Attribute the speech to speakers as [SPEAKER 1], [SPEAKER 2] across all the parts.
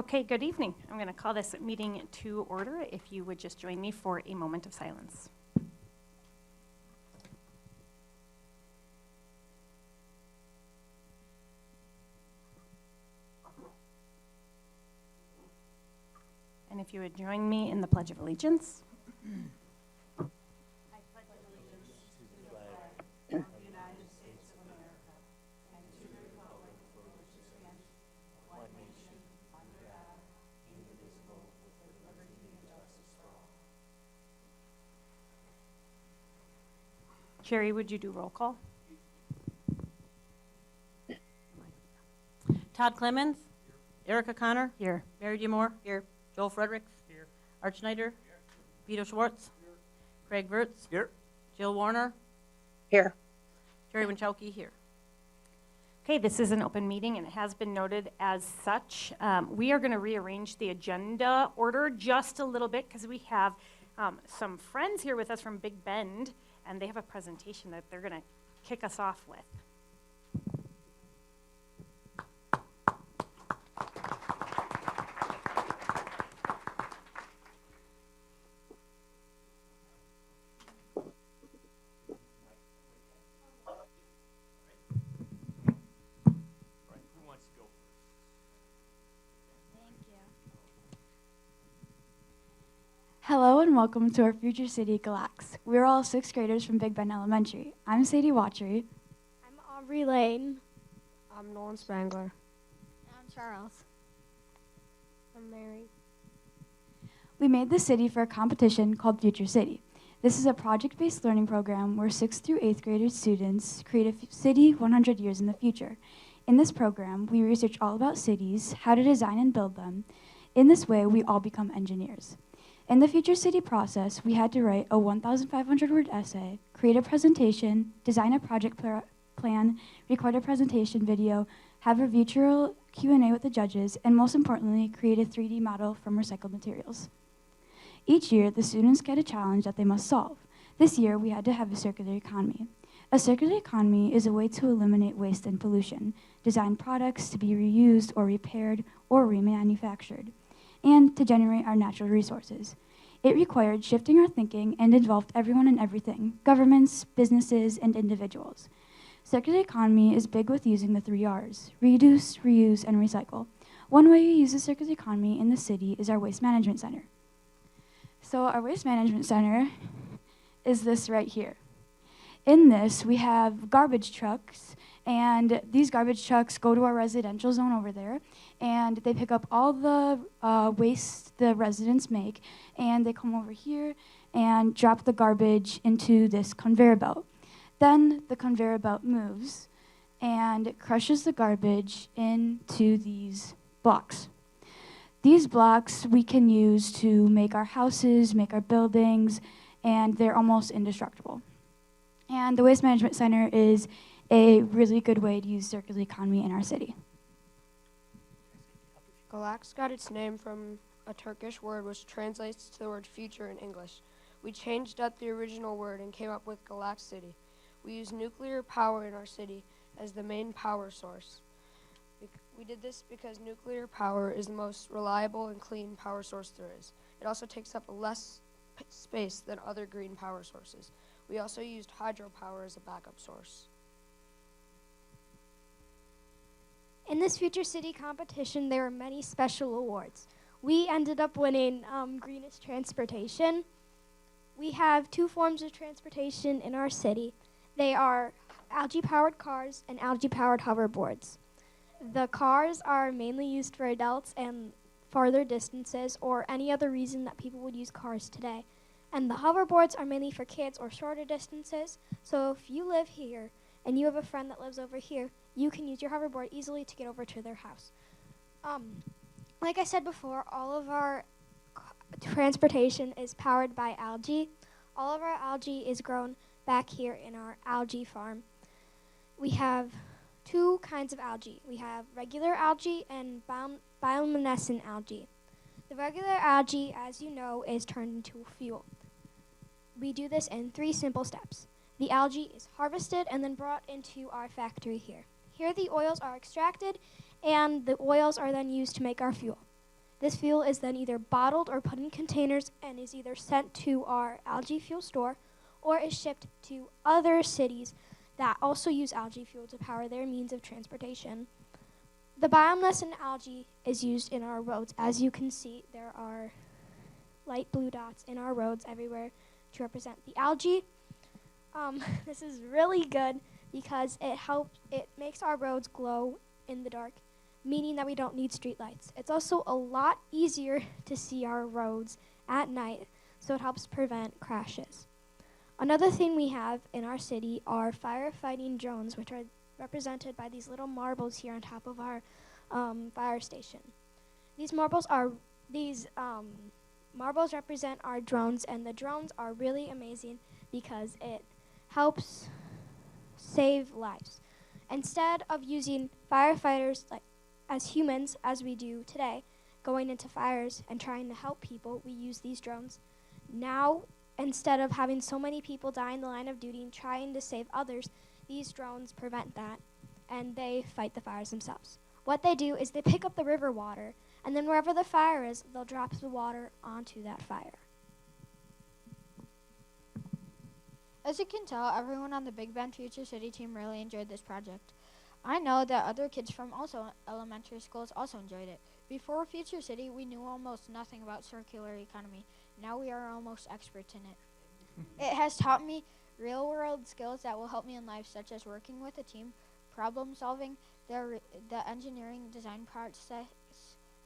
[SPEAKER 1] Okay, good evening. I'm going to call this meeting to order. If you would just join me for a moment of silence. And if you would join me in the Pledge of Allegiance. I pledge allegiance to the flag of the United States of America and to the republic for which it stands, one nation, under God, indivisible, with liberty and justice for all. Carrie, would you do roll call?
[SPEAKER 2] Todd Clemens. Here. Erica Connor.
[SPEAKER 1] Here.
[SPEAKER 2] Mary J. Moore. Here. Joel Fredericks. Here. Art Schneider. Here. Vito Schwartz. Here. Craig Wirtz. Here. Jill Warner.
[SPEAKER 3] Here.
[SPEAKER 2] Jerry Winchowski. Here.
[SPEAKER 1] Okay, this is an open meeting and it has been noted as such. We are going to rearrange the agenda order just a little bit because we have some friends here with us from Big Bend and they have a presentation that they're going to kick us off with.
[SPEAKER 4] Hello and welcome to our Future City Galax. We're all 6th graders from Big Bend Elementary. I'm Sadie Watchery.
[SPEAKER 5] I'm Aubrey Lane.
[SPEAKER 3] I'm Nolan Spangler.
[SPEAKER 5] I'm Charles. I'm Mary.
[SPEAKER 4] We made this city for a competition called Future City. This is a project-based learning program where 6th through 8th graders students create a city 100 years in the future. In this program, we research all about cities, how to design and build them. In this way, we all become engineers. In the Future City process, we had to write a 1,500-word essay, create a presentation, design a project plan, record a presentation video, have a virtual Q&A with the judges, and most importantly, create a 3D model from recycled materials. Each year, the students get a challenge that they must solve. This year, we had to have a circular economy. A circular economy is a way to eliminate waste and pollution, design products to be reused or repaired or remanufactured, and to generate our natural resources. It required shifting our thinking and involved everyone and everything, governments, businesses, and individuals. Circular economy is big with using the 3 R's, reduce, reuse, and recycle. One way we use the circular economy in the city is our Waste Management Center. So our Waste Management Center is this right here. In this, we have garbage trucks, and these garbage trucks go to our residential zone over there, and they pick up all the waste the residents make, and they come over here and drop the garbage into this conveyor belt. Then the conveyor belt moves and crushes the garbage into these blocks. These blocks we can use to make our houses, make our buildings, and they're almost indestructible. And the Waste Management Center is a really good way to use circular economy in our city.
[SPEAKER 3] Galax got its name from a Turkish word which translates to the word future in English. We changed up the original word and came up with Galax City. We use nuclear power in our city as the main power source. We did this because nuclear power is the most reliable and clean power source there is. It also takes up less space than other green power sources. We also used hydropower as a backup source.
[SPEAKER 5] In this Future City competition, there were many special awards. We ended up winning Greenish Transportation. We have 2 forms of transportation in our city. They are algae-powered cars and algae-powered hoverboards. The cars are mainly used for adults and farther distances or any other reason that people would use cars today. And the hoverboards are mainly for kids or shorter distances. So if you live here and you have a friend that lives over here, you can use your hoverboard easily to get over to their house. Like I said before, all of our transportation is powered by algae. All of our algae is grown back here in our algae farm. We have 2 kinds of algae. We have regular algae and bioluminescent algae. The regular algae, as you know, is turned into fuel. We do this in 3 simple steps. The algae is harvested and then brought into our factory here. Here the oils are extracted and the oils are then used to make our fuel. This fuel is then either bottled or put in containers and is either sent to our algae fuel store or is shipped to other cities that also use algae fuel to power their means of transportation. The bioluminescent algae is used in our roads. As you can see, there are light blue dots in our roads everywhere to represent the algae. This is really good because it makes our roads glow in the dark, meaning that we don't need street lights. It's also a lot easier to see our roads at night, so it helps prevent crashes. Another thing we have in our city are firefighting drones, which are represented by these little marbles here on top of our fire station. These marbles represent our drones, and the drones are really amazing because it helps save lives. Instead of using firefighters as humans, as we do today, going into fires and trying to help people, we use these drones. Now, instead of having so many people die in the line of duty and trying to save others, these drones prevent that, and they fight the fires themselves. What they do is they pick up the river water, and then wherever the fire is, they'll drop the water onto that fire.
[SPEAKER 6] As you can tell, everyone on the Big Bend Future City team really enjoyed this project. I know that other kids from also elementary schools also enjoyed it. Before Future City, we knew almost nothing about circular economy. Now we are almost experts in it. It has taught me real-world skills that will help me in life, such as working with a team, problem solving, the engineering design process,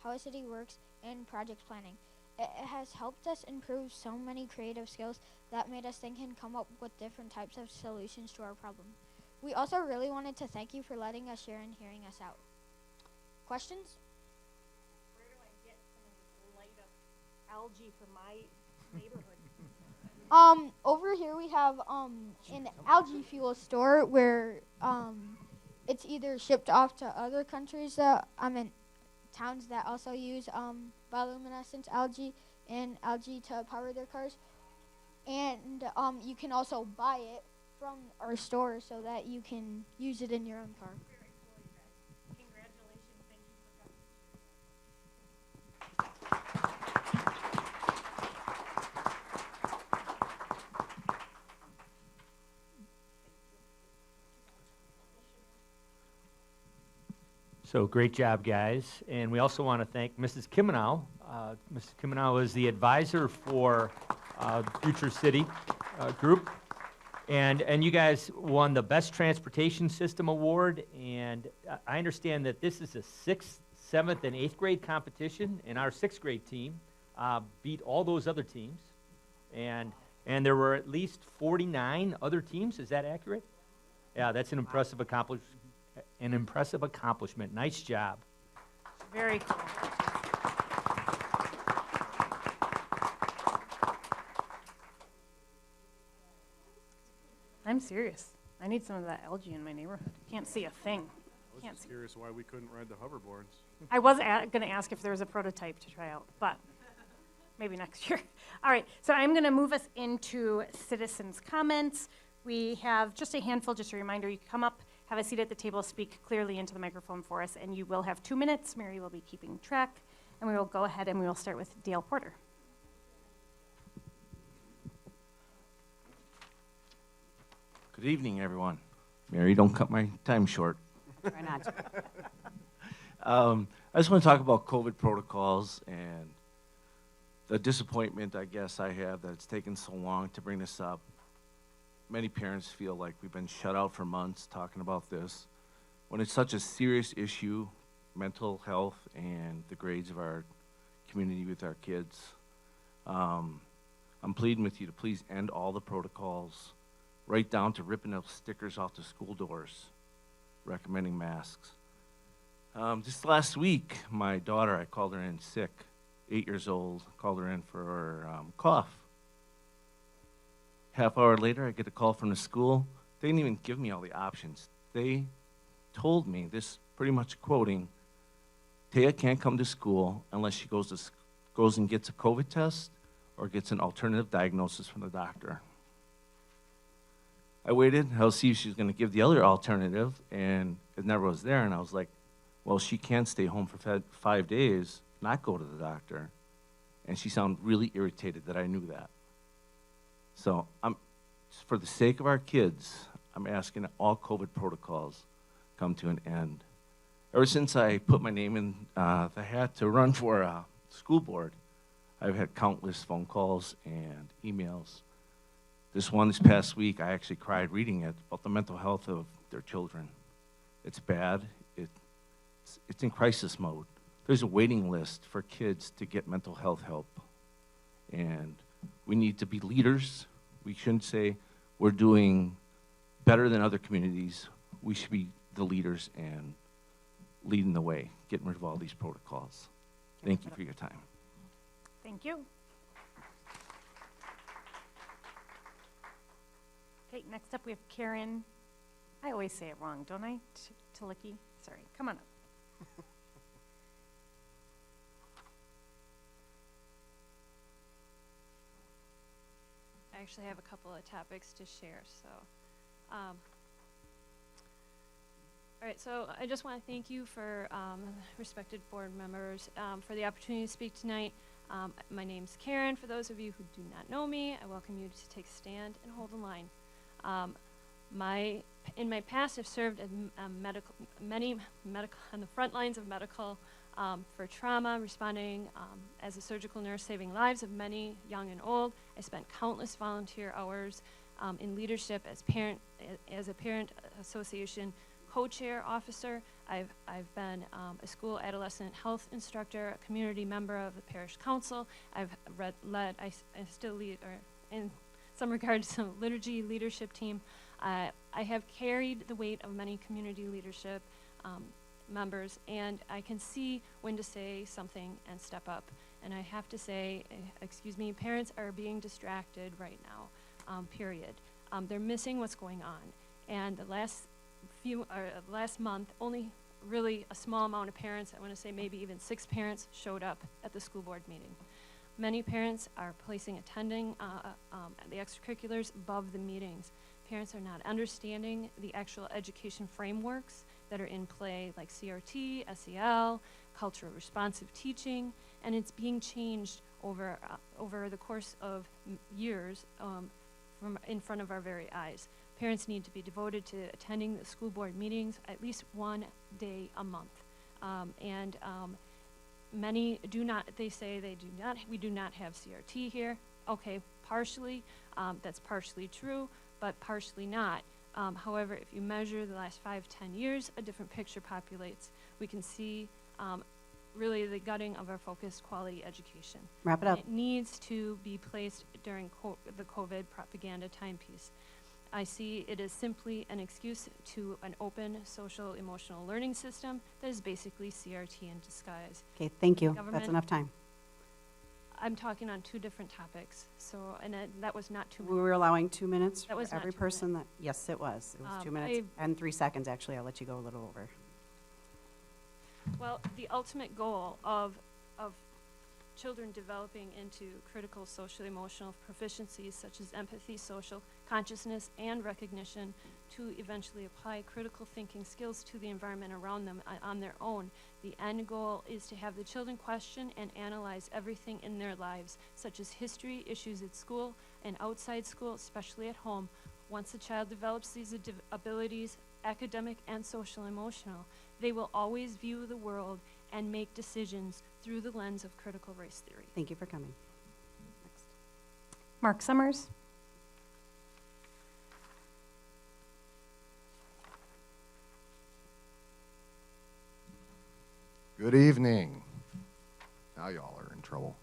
[SPEAKER 6] how a city works, and project planning. It has helped us improve so many creative skills that made us think and come up with different types of solutions to our problem. We also really wanted to thank you for letting us share and hearing us out. Questions?
[SPEAKER 1] Where do I get some of this light up algae for my neighborhood?
[SPEAKER 6] Over here we have an algae fuel store where it's either shipped off to other countries towns that also use bioluminescent algae and algae to power their cars. And you can also buy it from our store so that you can use it in your own car.
[SPEAKER 1] Very cool, you guys. Congratulations. Thank you for coming.
[SPEAKER 7] So great job, guys. And we also want to thank Mrs. Kimenow. Mrs. Kimenow is the advisor for Future City group. And you guys won the Best Transportation System Award. And I understand that this is a 6th, 7th, and 8th grade competition. And our 6th grade team beat all those other teams. And there were at least 49 other teams. Is that accurate? Yeah, that's an impressive accomplishment. Nice job.
[SPEAKER 1] Very cool. I'm serious. I need some of that algae in my neighborhood. Can't see a thing.
[SPEAKER 8] I was just curious why we couldn't ride the hoverboards.
[SPEAKER 1] I was going to ask if there was a prototype to try out, but maybe next year. All right, so I'm going to move us into citizens' comments. We have just a handful, just a reminder, you can come up, have a seat at the table, speak clearly into the microphone for us, and you will have 2 minutes. Mary will be keeping track, and we will go ahead and we will start with Dale Porter.
[SPEAKER 9] Good evening, everyone. Mary, don't cut my time short.
[SPEAKER 2] Try not to.
[SPEAKER 9] I just want to talk about COVID protocols and the disappointment, I guess, I have that it's taken so long to bring this up. Many parents feel like we've been shut out for months talking about this. When it's such a serious issue, mental health and the grades of our community with our kids, I'm pleading with you to please end all the protocols, right down to ripping those stickers off the school doors, recommending masks. Just last week, my daughter, I called her in sick, 8 years old, called her in for her cough. Half hour later, I get a call from the school. They didn't even give me all the options. They told me, this pretty much quoting, Taya can't come to school unless she goes and gets a COVID test or gets an alternative diagnosis from the doctor. I waited, I'll see if she's gonna give the other alternative, and it never was there, and I was like, well, she can't stay home for 5 days not go to the doctor, and she sounded really irritated that I knew that. So for the sake of our kids, I'm asking that all COVID protocols come to an end. Ever since I put my name in the hat to run for a school board, I've had countless phone calls and emails. This one this past week, I actually cried reading it about the mental health of their children. It's bad. It's in crisis mode. There's a waiting list for kids to get mental health help. And we need to be leaders. We shouldn't say we're doing better than other communities. We should be the leaders and leading the way, getting rid of all these protocols. Thank you for your time.
[SPEAKER 1] Thank you. Okay, next up we have Karen. I always say it wrong, don't I? Talicki. Sorry, come on up.
[SPEAKER 10] I actually have a couple of topics to share, so. All right, so I just want to thank you for respected board members for the opportunity to speak tonight. My name's Karen. For those of you who do not know me, I welcome you to take a stand and hold the line. In my past, I've served as on the front lines of medical for trauma, responding as a surgical nurse, saving lives of many young and old. I spent countless volunteer hours in leadership as a parent association co-chair officer. I've been a school adolescent health instructor, a community member of the parish council. I still lead, or in some regards, some liturgy leadership team. I have carried the weight of many community leadership members, and I can see when to say something and step up. And I have to say, excuse me, parents are being distracted right now, period. They're missing what's going on. And the last month, only really a small amount of parents, I want to say maybe even 6 parents, showed up at the school board meeting. Many parents are placing attending the extracurriculars above the meetings. Parents are not understanding the actual education frameworks that are in play, like CRT, SEL, cultural responsive teaching, and it's being changed over the course of years from in front of our very eyes. Parents need to be devoted to attending the school board meetings at least one day a month. Many do not, they say we do not have CRT here. Okay, partially, that's partially true, but partially not. However, if you measure the last 5-10 years, a different picture populates. We can see really the gutting of our focused quality education.
[SPEAKER 11] Wrap it up.
[SPEAKER 10] It needs to be placed during the COVID propaganda timepiece. I see it as simply an excuse to an open social emotional learning system that is basically CRT in disguise.
[SPEAKER 11] Okay, thank you. That's enough time.
[SPEAKER 10] I'm talking on 2 different topics, so, and that was not 2 minutes.
[SPEAKER 11] We were allowing 2 minutes
[SPEAKER 10] That was
[SPEAKER 11] for
[SPEAKER 10] not
[SPEAKER 11] every
[SPEAKER 10] 2
[SPEAKER 11] person that, yes, it was. It was 2 minutes and 3 seconds, actually. I'll let you go a little over.
[SPEAKER 10] Well, the ultimate goal of children developing into critical social emotional proficiencies such as empathy, social consciousness, and recognition to eventually apply critical thinking skills to the environment around them on their own. The end goal is to have the children question and analyze everything in their lives, such as history, issues at school, and outside school, especially at home. Once a child develops these abilities, academic and social emotional, they will always view the world and make decisions through the lens of critical race theory.
[SPEAKER 11] Thank you for coming. Next.
[SPEAKER 1] Mark Summers.
[SPEAKER 12] Good evening. Now y'all are in trouble.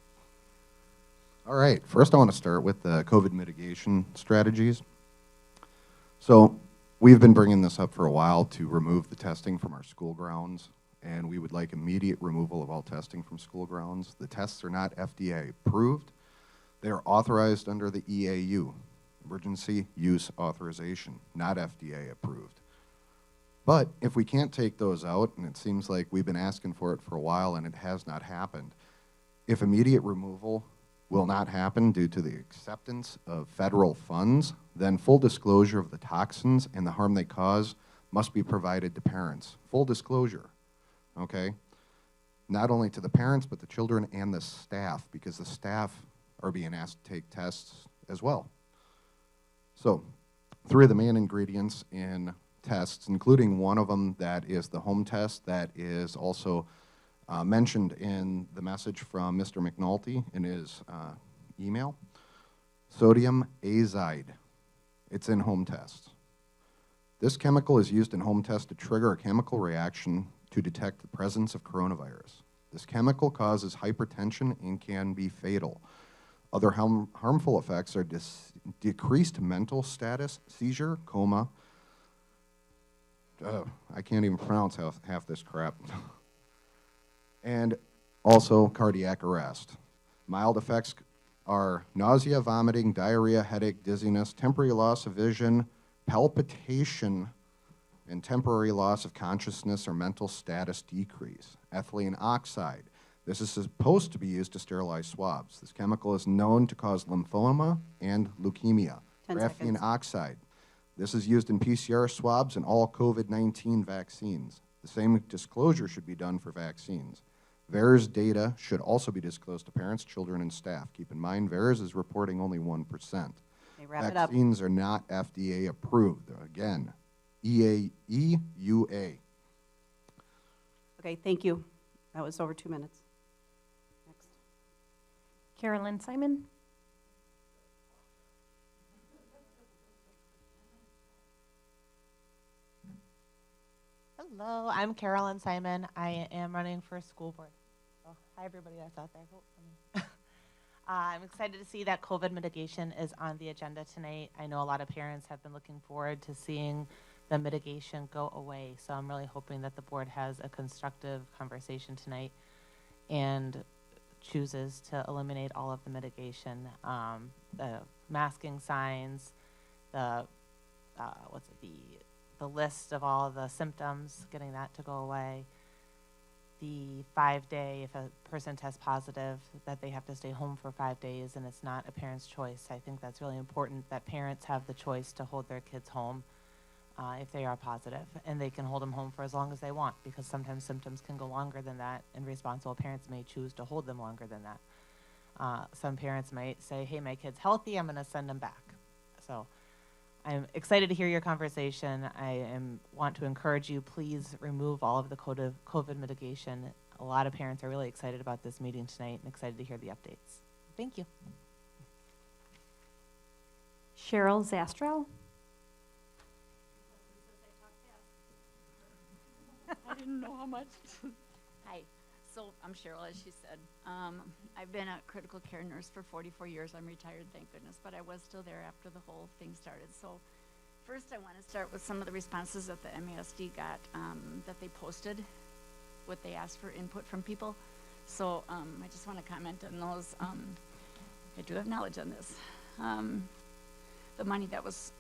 [SPEAKER 12] All right, first I want to start with the COVID mitigation strategies. So we've been bringing this up for a while to remove the testing from our school grounds, and we would like immediate removal of all testing from school grounds. The tests are not FDA approved. They are authorized under the EAU, Emergency Use Authorization, not FDA approved. But if we can't take those out, and it seems like we've been asking for it for a while and it has not happened, if immediate removal will not happen due to the acceptance of federal funds, then full disclosure of the toxins and the harm they cause must be provided to parents. Full disclosure, okay? not only to the parents, but the children and the staff, because the staff are being asked to take tests as well. So, 3 of the main ingredients in tests, including one of them that is the home test that is also mentioned in the message from Mr. McNulty in his email. Sodium azide. It's in home tests. This chemical is used in home tests to trigger a chemical reaction to detect the presence of coronavirus. This chemical causes hypertension and can be fatal. Other harmful effects are decreased mental status, seizure, coma. I can't even pronounce half this crap. And also cardiac arrest. Mild effects are nausea, vomiting, diarrhea, headache, dizziness, temporary loss of vision, palpitation, and temporary loss of consciousness or mental status decrease. Ethylene oxide. This is supposed to be used to sterilize swabs. This chemical is known to cause lymphoma and leukemia.
[SPEAKER 11] 10
[SPEAKER 12] Graphene
[SPEAKER 11] seconds.
[SPEAKER 12] oxide. This is used in PCR swabs and all COVID-19 vaccines. The same disclosure should be done for vaccines. VAERS data should also be disclosed to parents, children, and staff. Keep in mind, VAERS is reporting only 1%.
[SPEAKER 11] Okay, wrap it up.
[SPEAKER 12] Vaccines are not FDA approved. Again, EUA.
[SPEAKER 11] Okay, thank you. That was over 2 minutes. Next.
[SPEAKER 1] Carolyn Simon.
[SPEAKER 13] Hello, I'm Carolyn Simon. I am running for school board. Oh, hi everybody that's out there. Vote for me. I'm excited to see that COVID mitigation is on the agenda tonight. I know a lot of parents have been looking forward to seeing the mitigation go away. So I'm really hoping that the board has a constructive conversation tonight and chooses to eliminate all of the mitigation, the masking signs, the the list of all the symptoms, getting that to go away. The 5-day, if a person tests positive, that they have to stay home for 5 days and it's not a parent's choice. I think that's really important that parents have the choice to hold their kids home if they are positive, and they can hold them home for as long as they want, because sometimes symptoms can go longer than that, and responsible parents may choose to hold them longer than that. Some parents might say, hey, my kid's healthy, I'm gonna send them back. So I'm excited to hear your conversation. I want to encourage you, please remove all of the COVID mitigation. A lot of parents are really excited about this meeting tonight and excited to hear the updates. Thank you.
[SPEAKER 1] Cheryl Zastrow.
[SPEAKER 14] I didn't know how much. Hi. So I'm Cheryl, as she said. I've been a critical care nurse for 44 years. I'm retired, thank goodness, but I was still there after the whole thing started. So first I want to start with some of the responses that the MASD got, that they posted, what they asked for input from people. So I just want to comment on those. I do have knowledge on this. The money that was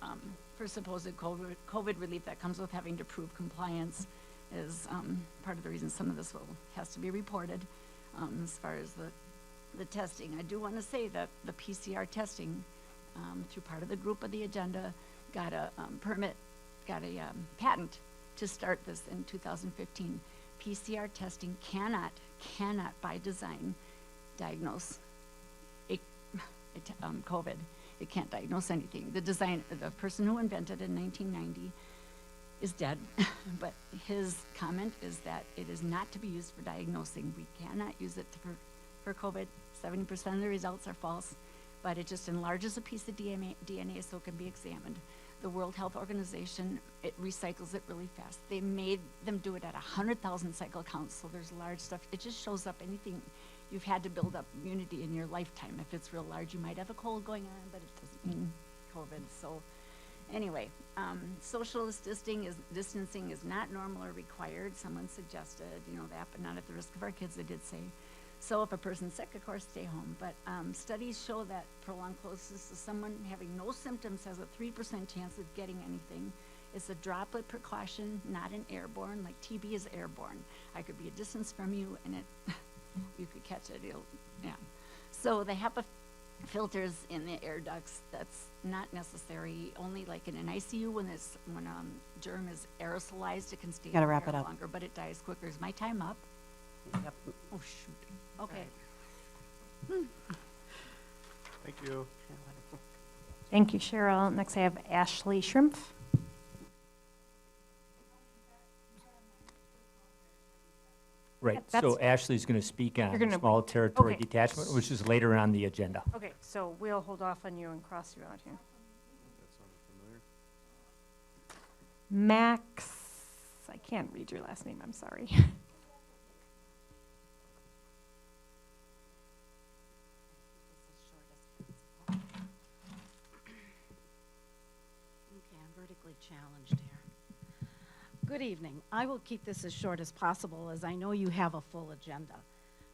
[SPEAKER 14] for supposed COVID relief that comes with having to prove compliance is part of the reason some of this has to be reported as far as the testing. I do want to say that the PCR testing, through part of the group of the agenda, got a patent to start this in 2015. PCR testing cannot by design diagnose COVID. It can't diagnose anything. The person who invented it in 1990 is dead, but his comment is that it is not to be used for diagnosing. We cannot use it for COVID. 70% of the results are false, but it just enlarges a piece of DNA so it can be examined. The World Health Organization, it recycles it really fast. They made them do it at 100,000 cycle counts, so there's large stuff. It just shows up anything you've had to build up immunity in your lifetime. If it's real large, you might have a cold going on, but it doesn't mean COVID. So anyway, social distancing is not normal or required. Someone suggested, that, but not at the risk of our kids, they did say. So if a person's sick, of course, stay home. But studies show that prolonged closeness to someone having no symptoms has a 3% chance of getting anything. It's a droplet precaution, not an airborne, like TB is airborne. I could be a distance from you and you could catch it, So the HEPA filters in the air ducts, that's not necessary. Only like in an ICU when germ is aerosolized, it can stay
[SPEAKER 11] Gotta
[SPEAKER 14] in
[SPEAKER 11] wrap
[SPEAKER 14] there
[SPEAKER 11] it up.
[SPEAKER 14] longer, but it dies quicker. Is my time up?
[SPEAKER 11] Yep. Oh, shoot.
[SPEAKER 14] Okay.
[SPEAKER 8] Thank you.
[SPEAKER 1] Thank you, Cheryl. Next, I have Ashley Shrimp.
[SPEAKER 7] Right,
[SPEAKER 1] Yeah,
[SPEAKER 7] so
[SPEAKER 1] that's-
[SPEAKER 7] Ashley's going to speak
[SPEAKER 1] You're
[SPEAKER 7] on
[SPEAKER 1] gonna-
[SPEAKER 7] small territory
[SPEAKER 1] okay.
[SPEAKER 7] detachment, which is later on the agenda.
[SPEAKER 1] Okay, so we'll hold off on you and cross you out here.
[SPEAKER 8] That sounded familiar.
[SPEAKER 1] Max, I can't read your last name, I'm sorry.
[SPEAKER 14] Okay, I'm vertically challenged here. Good evening. I will keep this as short as possible as I know you have a full agenda.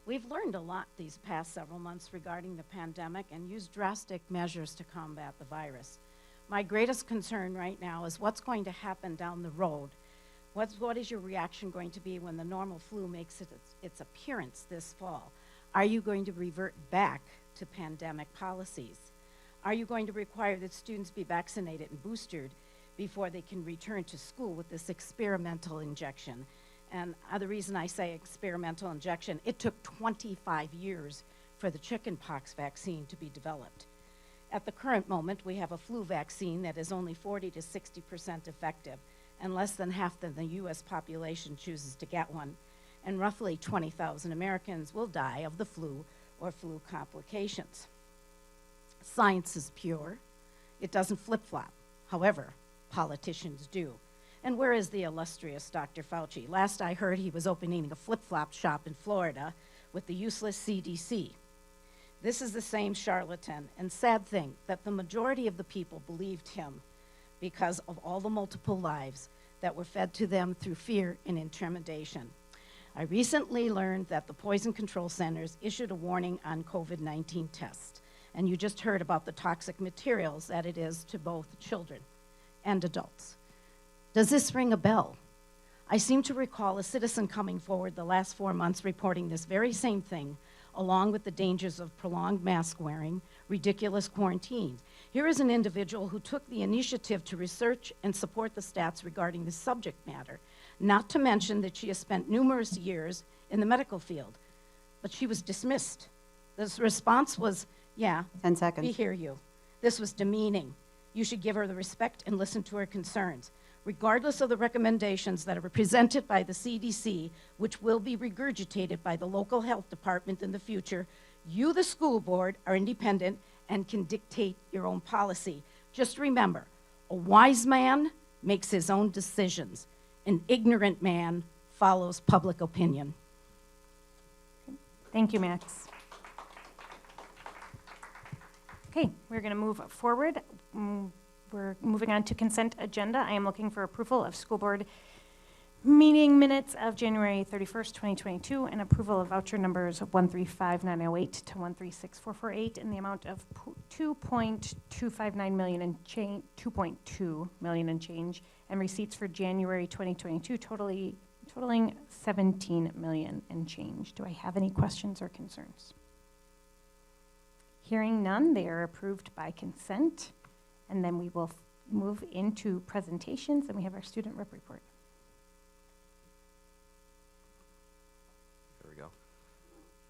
[SPEAKER 14] We've learned a lot these past several months regarding the pandemic and used drastic measures to combat the virus. My greatest concern right now is what's going to happen down the road. What is your reaction going to be when the normal flu makes its appearance this fall? Are you going to revert back to pandemic policies? Are you going to require that students be vaccinated and boosted before they can return to school with this experimental injection? And the reason I say experimental injection, it took 25 years for the chickenpox vaccine to be developed. At the current moment, we have a flu vaccine that is only 40 to 60% effective, and less than half of the U.S. population chooses to get one. And roughly 20,000 Americans will die of the flu or flu complications. Science is pure. It doesn't flip-flop. However, politicians do. And where is the illustrious Dr. Fauci? Last I heard, he was opening a flip-flop shop in Florida with the useless CDC. This is the same charlatan, and sad thing that the majority of the people believed him because of all the multiple lives that were fed to them through fear and intimidation. I recently learned that the Poison Control Centers issued a warning on COVID-19 tests, and you just heard about the toxic materials that it is to both children and adults. Does this ring a bell? I seem to recall a citizen coming forward the last 4 months reporting this very same thing, along with the dangers of prolonged mask wearing, ridiculous quarantines. Here is an individual who took the initiative to research and support the stats regarding this subject matter, not to mention that she has spent numerous years in the medical field, but she was dismissed. This response was, yeah,
[SPEAKER 11] 10 seconds.
[SPEAKER 14] we hear you. This was demeaning. You should give her the respect and listen to her concerns. Regardless of the recommendations that are presented by the CDC, which will be regurgitated by the local health department in the future, you, the school board, are independent and can dictate your own policy. Just remember, a wise man makes his own decisions. An ignorant man follows public opinion.
[SPEAKER 1] Thank you, Max. Okay, we're going to move forward. We're moving on to consent agenda. I am looking for approval of school board meeting minutes of January 31st, 2022, and approval of voucher numbers 135908 to 136448 in the amount of $2.259 million and change, $2.2 million and change, and receipts for January 2022 totaling $17 million and change. Do I have any questions or concerns? Hearing none, they are approved by consent. And then we will move into presentations, and we have our student rep report.
[SPEAKER 15] There we go.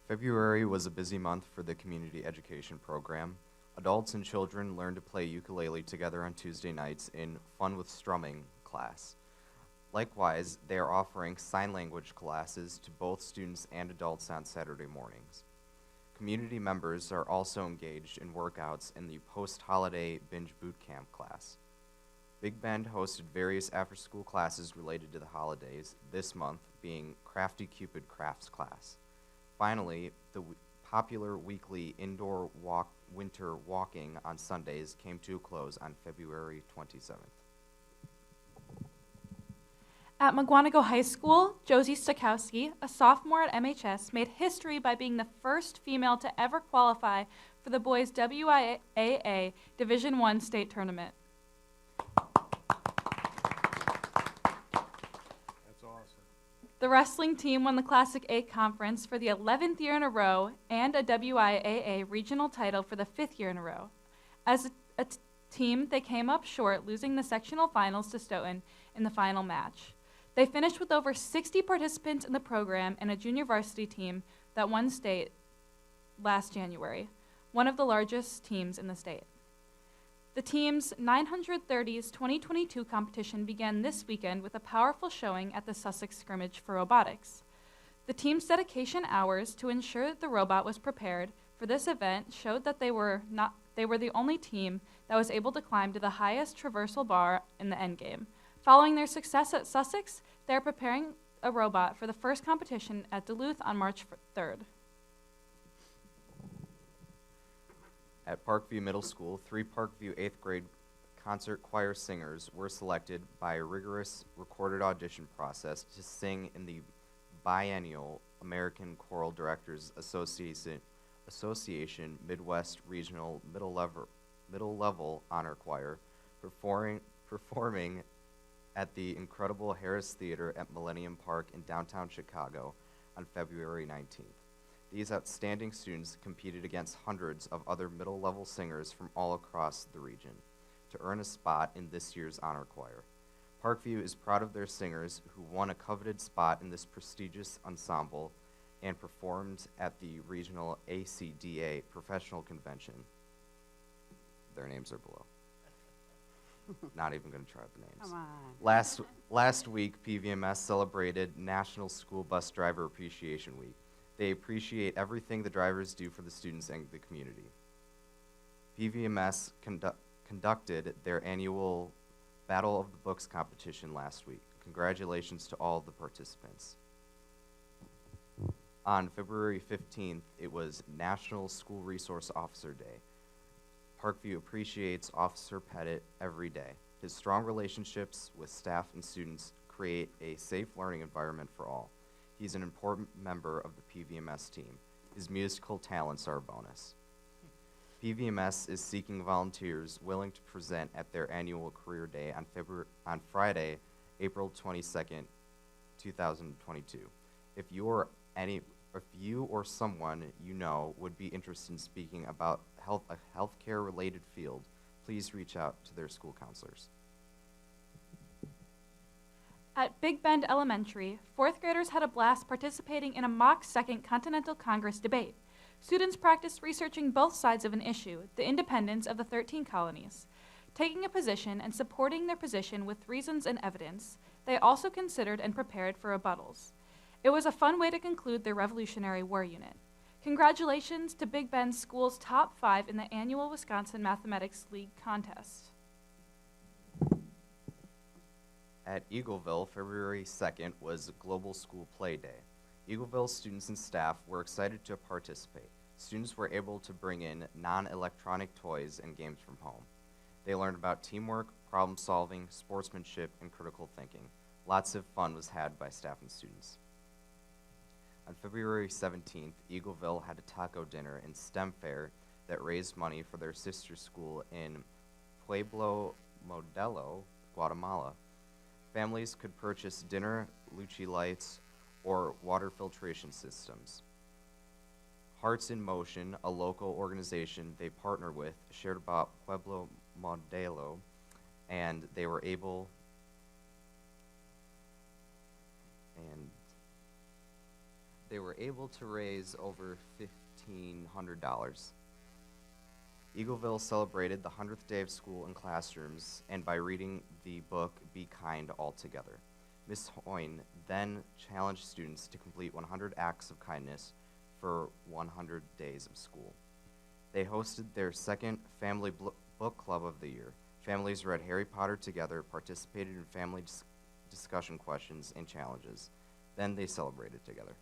[SPEAKER 15] February was a busy month for the community education program. Adults and children learned to play ukulele together on Tuesday nights in Fun with Strumming class. Likewise, they are offering sign language classes to both students and adults on Saturday mornings. Community members are also engaged in workouts in the post-holiday binge boot camp class. Big Bend hosted various after-school classes related to the holidays, this month being Crafty Cupid Crafts class. Finally, the popular weekly indoor winter walking on Sundays came to a close on February 27th.
[SPEAKER 16] At Mukwonago High School, Josie Stokowski, a sophomore at MHS, made history by being the first female to ever qualify for the boys' WIAA Division I state tournament.
[SPEAKER 8] That's awesome.
[SPEAKER 16] The wrestling team won the Classic A conference for the 11th year in a row and a WIAA regional title for the 5th year in a row. As a team, they came up short, losing the sectional finals to Stoughton in the final match. They finished with over 60 participants in the program and a junior varsity team that won state last January, one of the largest teams in the state. The team's 930s 2022 competition began this weekend with a powerful showing at the Sussex scrimmage for robotics. The team's dedication hours to ensure that the robot was prepared for this event showed that they were the only team that was able to climb to the highest traversal bar in the endgame. Following their success at Sussex, they are preparing a robot for the first competition at Duluth on March 3rd.
[SPEAKER 15] At Parkview Middle School, 3 Parkview 8th grade concert choir singers were selected by a rigorous recorded audition process to sing in the biennial American Choral Directors Association Midwest Regional Middle Level Honor Choir, performing at the incredible Harris Theater at Millennium Park in downtown Chicago on February 19th. These outstanding students competed against hundreds of other middle-level singers from all across the region to earn a spot in this year's honor choir. Parkview is proud of their singers who won a coveted spot in this prestigious ensemble and performed at the regional ACDA professional convention. Their names are below. Not even going to try the names.
[SPEAKER 11] Come on.
[SPEAKER 15] Last week, PVMS celebrated National School Bus Driver Appreciation Week. They appreciate everything the drivers do for the students and the community. PVMS conducted their annual Battle of the Books competition last week. Congratulations to all the participants. On February 15th, it was National School Resource Officer Day. Parkview appreciates Officer Pettit every day. His strong relationships with staff and students create a safe learning environment for all. He's an important member of the PVMS team. His musical talents are a bonus. PVMS is seeking volunteers willing to present at their annual Career Day on Friday, April 22nd, 2022. If you or someone you know would be interested in speaking about a healthcare-related field, please reach out to their school counselors.
[SPEAKER 16] At Big Bend Elementary, 4th graders had a blast participating in a mock Second Continental Congress debate. Students practiced researching both sides of an issue, the independence of the 13 colonies. Taking a position and supporting their position with reasons and evidence, they also considered and prepared for rebuttals. It was a fun way to conclude their Revolutionary War unit. Congratulations to Big Bend School's top 5 in the annual Wisconsin Mathematics League contest.
[SPEAKER 15] At Eagleville, February 2nd was Global School Play Day. Eagleville students and staff were excited to participate. Students were able to bring in non-electronic toys and games from home. They learned about teamwork, problem solving, sportsmanship, and critical thinking. Lots of fun was had by staff and students. On February 17th, Eagleville had a taco dinner and STEM fair that raised money for their sister school in Pueblo Modelo, Guatemala. Families could purchase dinner, Lucci lights, or water filtration systems. Hearts in Motion, a local organization they partner with, shared about Pueblo Modelo, and they were able to raise over $1,500. Eagleville celebrated the 100th day of school in classrooms and by reading the book Be Kind Altogether. Ms. Hoyne then challenged students to complete 100 acts of kindness for 100 days of school. They hosted their second family book club of the year. Families read Harry Potter together, participated in family discussion questions and challenges. Then they celebrated together.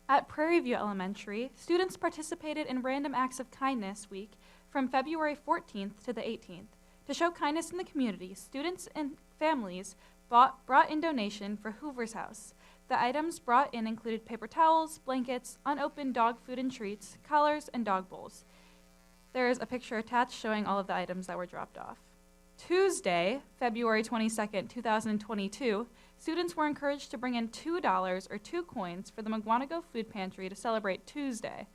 [SPEAKER 16] At Prairie View Elementary, students participated in Random Acts of Kindness Week from February 14th to the 18th. To show kindness in the community, students and families brought in donation for Hoover's House. The items brought in included paper towels, blankets, unopened dog food and treats, collars, and dog bowls. There is a picture attached showing all of the items that were dropped off. Tuesday, February 22nd, 2022, students were encouraged to bring in $2 or 2 coins for the Mukwonago Food Pantry to celebrate Tuesday.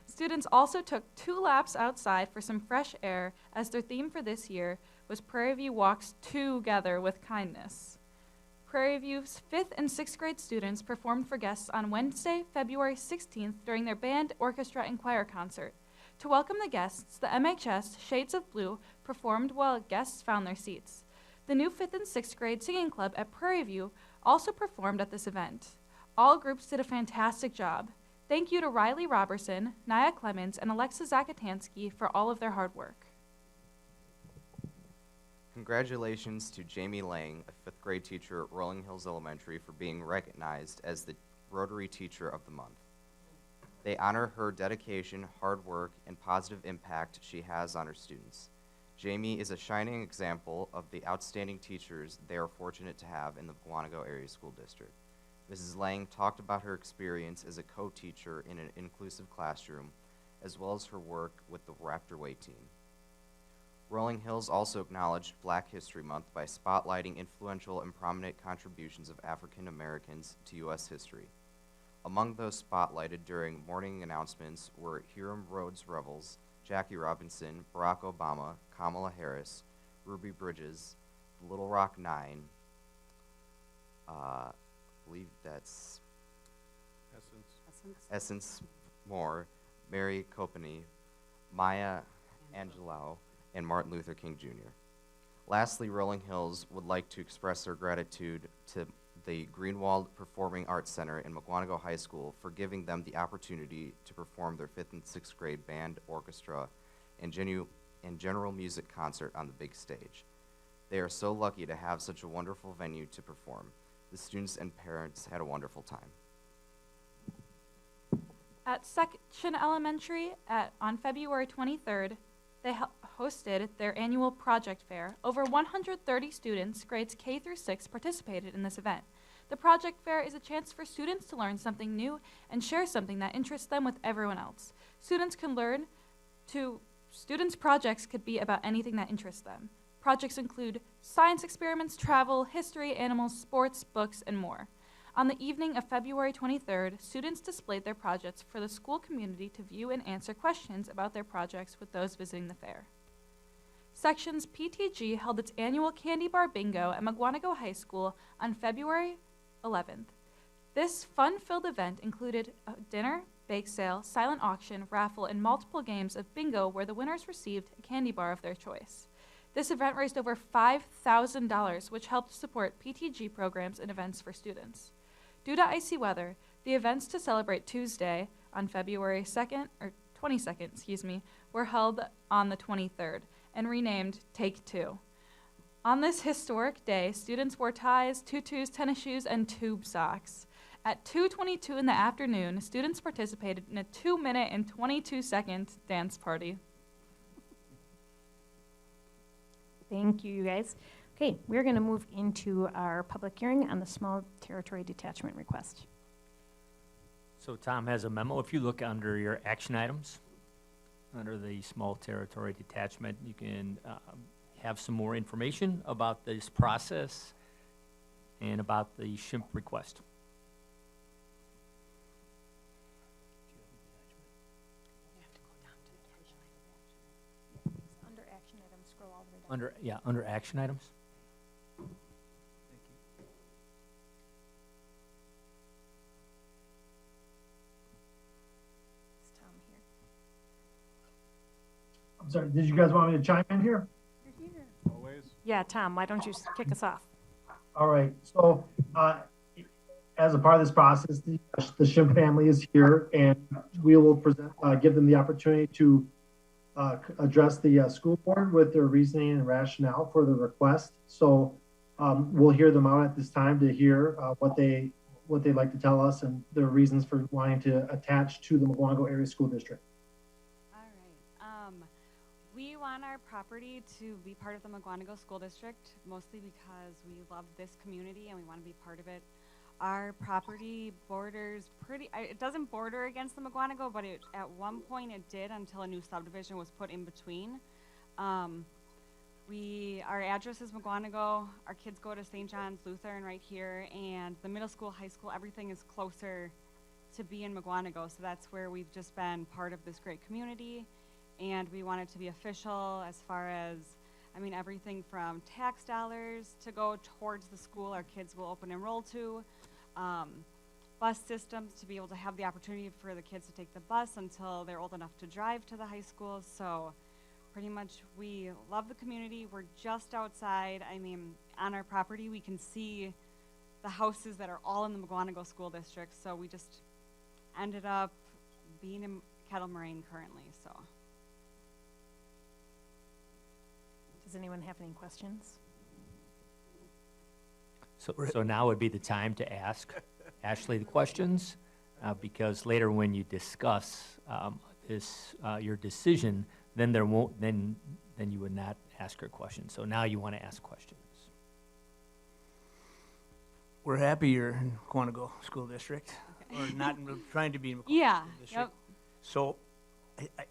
[SPEAKER 16] Students also took 2 laps outside for some fresh air, as their theme for this year was Prairie View Walks Together with Kindness. Prairie View's 5th and 6th grade students performed for guests on Wednesday, February 16th during their band, orchestra, and choir concert. To welcome the guests, the MHS Shades of Blue performed while guests found their seats. The new 5th and 6th grade singing club at Prairie View also performed at this event. All groups did a fantastic job. Thank you to Riley Robertson, Naya Clemens, and Alexa Zakatansky for all of their hard work.
[SPEAKER 15] Congratulations to Jamie Lang, a 5th grade teacher at Rolling Hills Elementary, for being recognized as the Rotary Teacher of the Month. They honor her dedication, hard work, and positive impact she has on her students. Jamie is a shining example of the outstanding teachers they are fortunate to have in the Mukwonago Area School District. Mrs. Lang talked about her experience as a co-teacher in an inclusive classroom, as well as her work with the Raptor Way team. Rolling Hills also acknowledged Black History Month by spotlighting influential and prominent contributions of African Americans to U.S. history. Among those spotlighted during morning announcements were Hiram Rhodes Revels, Jackie Robinson, Barack Obama, Kamala Harris, Ruby Bridges, the Little Rock Nine, I believe that's Essence Moore, Mary Copeny, Maya Angelou, and Martin Luther King Jr. Lastly, Rolling Hills would like to express their gratitude to the Greenwald Performing Arts Center in Mukwonago High School for giving them the opportunity to perform their 5th and 6th grade band, orchestra, and general music concert on the big stage. They are so lucky to have such a wonderful venue to perform. The students and parents had a wonderful time.
[SPEAKER 16] At Section Elementary on February 23rd, they hosted their annual project fair. Over 130 students, grades K through 6, participated in this event. The project fair is a chance for students to learn something new and share something that interests them with everyone else. Students projects could be about anything that interests them. Projects include science experiments, travel, history, animals, sports, books, and more. On the evening of February 23rd, students displayed their projects for the school community to view and answer questions about their projects with those visiting the fair. Sections PTG held its annual candy bar bingo at Mukwonago High School on February 11th. This fun-filled event included a dinner, bake sale, silent auction, raffle, and multiple games of bingo where the winners received a candy bar of their choice. This event raised over $5,000, which helped support PTG programs and events for students. Due to icy weather, the events to celebrate Tuesday on February 22nd, were held on the 23rd and renamed Take Two. On this historic day, students wore ties, tutus, tennis shoes, and tube socks. At 2:22 in the afternoon, students participated in a 2-minute and 22-second dance party.
[SPEAKER 1] Thank you, you guys. Okay, we're going to move into our public hearing on the small territory detachment request.
[SPEAKER 7] So Tom has a memo. If you look under your action items, under the small territory detachment, you can have some more information about this process and about the SHIMP request.
[SPEAKER 1] Under action items, scroll all the way down.
[SPEAKER 7] Under action items.
[SPEAKER 1] It's Tom here.
[SPEAKER 17] I'm sorry, did you guys want me to chime in here?
[SPEAKER 1] You're here.
[SPEAKER 8] Always.
[SPEAKER 1] Yeah, Tom, why don't you kick us off?
[SPEAKER 17] All right, so as a part of this process, the Shim family is here, and we will present, give them the opportunity to address the school board with their reasoning and rationale for the request. So we'll hear them out at this time to hear what they'd like to tell us and their reasons for wanting to attach to the Mukwonago Area School District.
[SPEAKER 18] All right. We want our property to be part of the Mukwonago School District, mostly because we love this community and we want to be part of it. Our property borders it doesn't border against the Mukwonago, but at one point it did until a new subdivision was put in between. Our address is Mukwonago. Our kids go to St. John's Lutheran right here, and the middle school, high school, everything is closer to be in Mukwonago, so that's where we've just been part of this great community, and we want it to be official as far as, I mean, everything from tax dollars to go towards the school our kids will open enroll to, bus systems to be able to have the opportunity for the kids to take the bus until they're old enough to drive to the high school. So pretty much we love the community. We're just outside. I mean, on our property we can see the houses that are all in the Mukwonago School District. So we just ended up being in Kettle Moraine currently, so.
[SPEAKER 1] Does anyone have any questions?
[SPEAKER 7] So now would be the time to ask Ashley the questions, because later when you discuss your decision, then then you would not ask her questions. So now you want to ask questions.
[SPEAKER 19] We're happy you're in Mukwonago School District, or not trying to be in Mukwonago
[SPEAKER 18] Yeah,
[SPEAKER 19] School District.
[SPEAKER 18] yep.
[SPEAKER 19] So,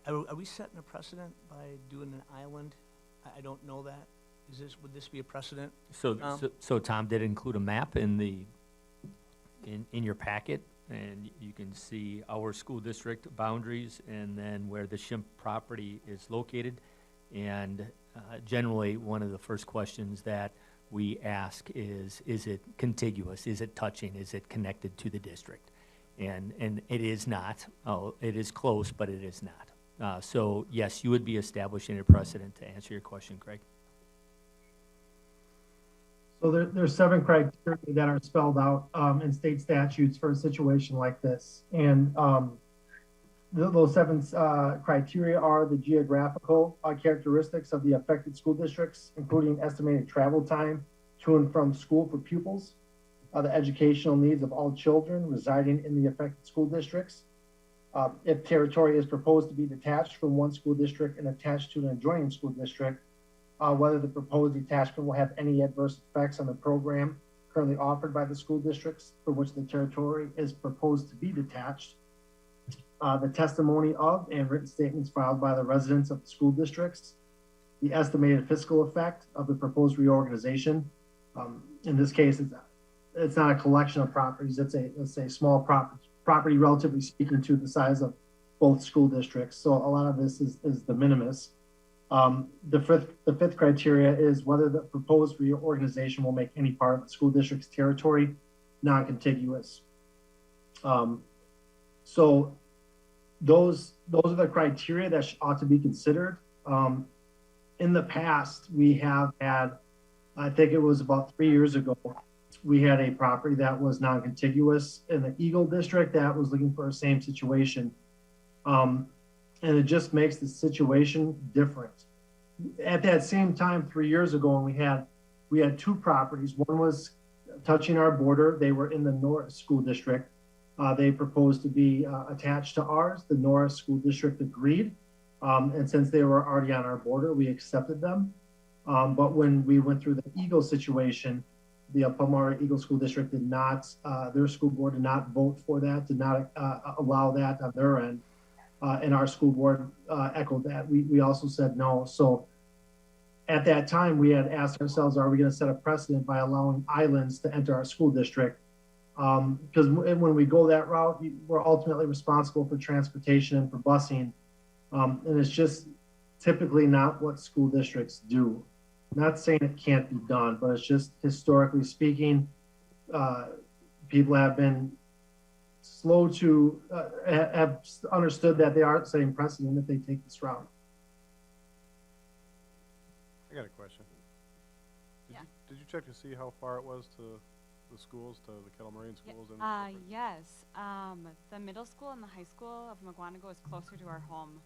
[SPEAKER 19] are we setting a precedent by doing an island? I don't know that. Would this be a precedent?
[SPEAKER 7] So Tom did include a map in your packet, and you can see our school district boundaries and then where the Shimp property is located. And generally, one of the first questions that we ask is it contiguous? Is it touching? Is it connected to the district? And it is not. Oh, it is close, but it is not. So yes, you would be establishing a precedent to answer your question, Craig.
[SPEAKER 17] So there's 7 criteria that are spelled out in state statutes for a situation like this. And those 7 criteria are the geographical characteristics of the affected school districts, including estimated travel time to and from school for pupils, the educational needs of all children residing in the affected school districts. If territory is proposed to be detached from one school district and attached to an adjoining school district, whether the proposed detachment will have any adverse effects on the program currently offered by the school districts for which the territory is proposed to be detached. The testimony of and written statements filed by the residents of the school districts, the estimated fiscal effect of the proposed reorganization. In this case, it's not a collection of properties. It's a small property, relatively speaking, to the size of both school districts. So a lot of this is de minimis. The fifth criteria is whether the proposed reorganization will make any part of the school district's territory non-contiguous. So those are the criteria that ought to be considered. In the past, we have had, I think it was about 3 years ago, we had a property that was non-contiguous in the Eagle District that was looking for the same situation. And it just makes the situation different. At that same time, 3 years ago, when we had 2 properties. One was touching our border. They were in the Norris School District. They proposed to be attached to ours. The Norris School District agreed. And since they were already on our border, we accepted them. But when we went through the Eagle situation, the Palmyra Eagle School District did not, their school board did not vote for that, did not allow that on their end. And our school board echoed that. We also said no. So at that time, we had asked ourselves, are we going to set a precedent by allowing islands to enter our school district? Because when we go that route, we're ultimately responsible for transportation and for busing. And it's just typically not what school districts do. Not saying it can't be done, but it's just historically speaking, people have been slow to have understood that they aren't setting precedent if they take this route.
[SPEAKER 8] I got a question. Did you check to see how far it was to the schools, to the Kettle Moraine schools?
[SPEAKER 18] Yes. The middle school and the high school of Mukwonago is closer to our home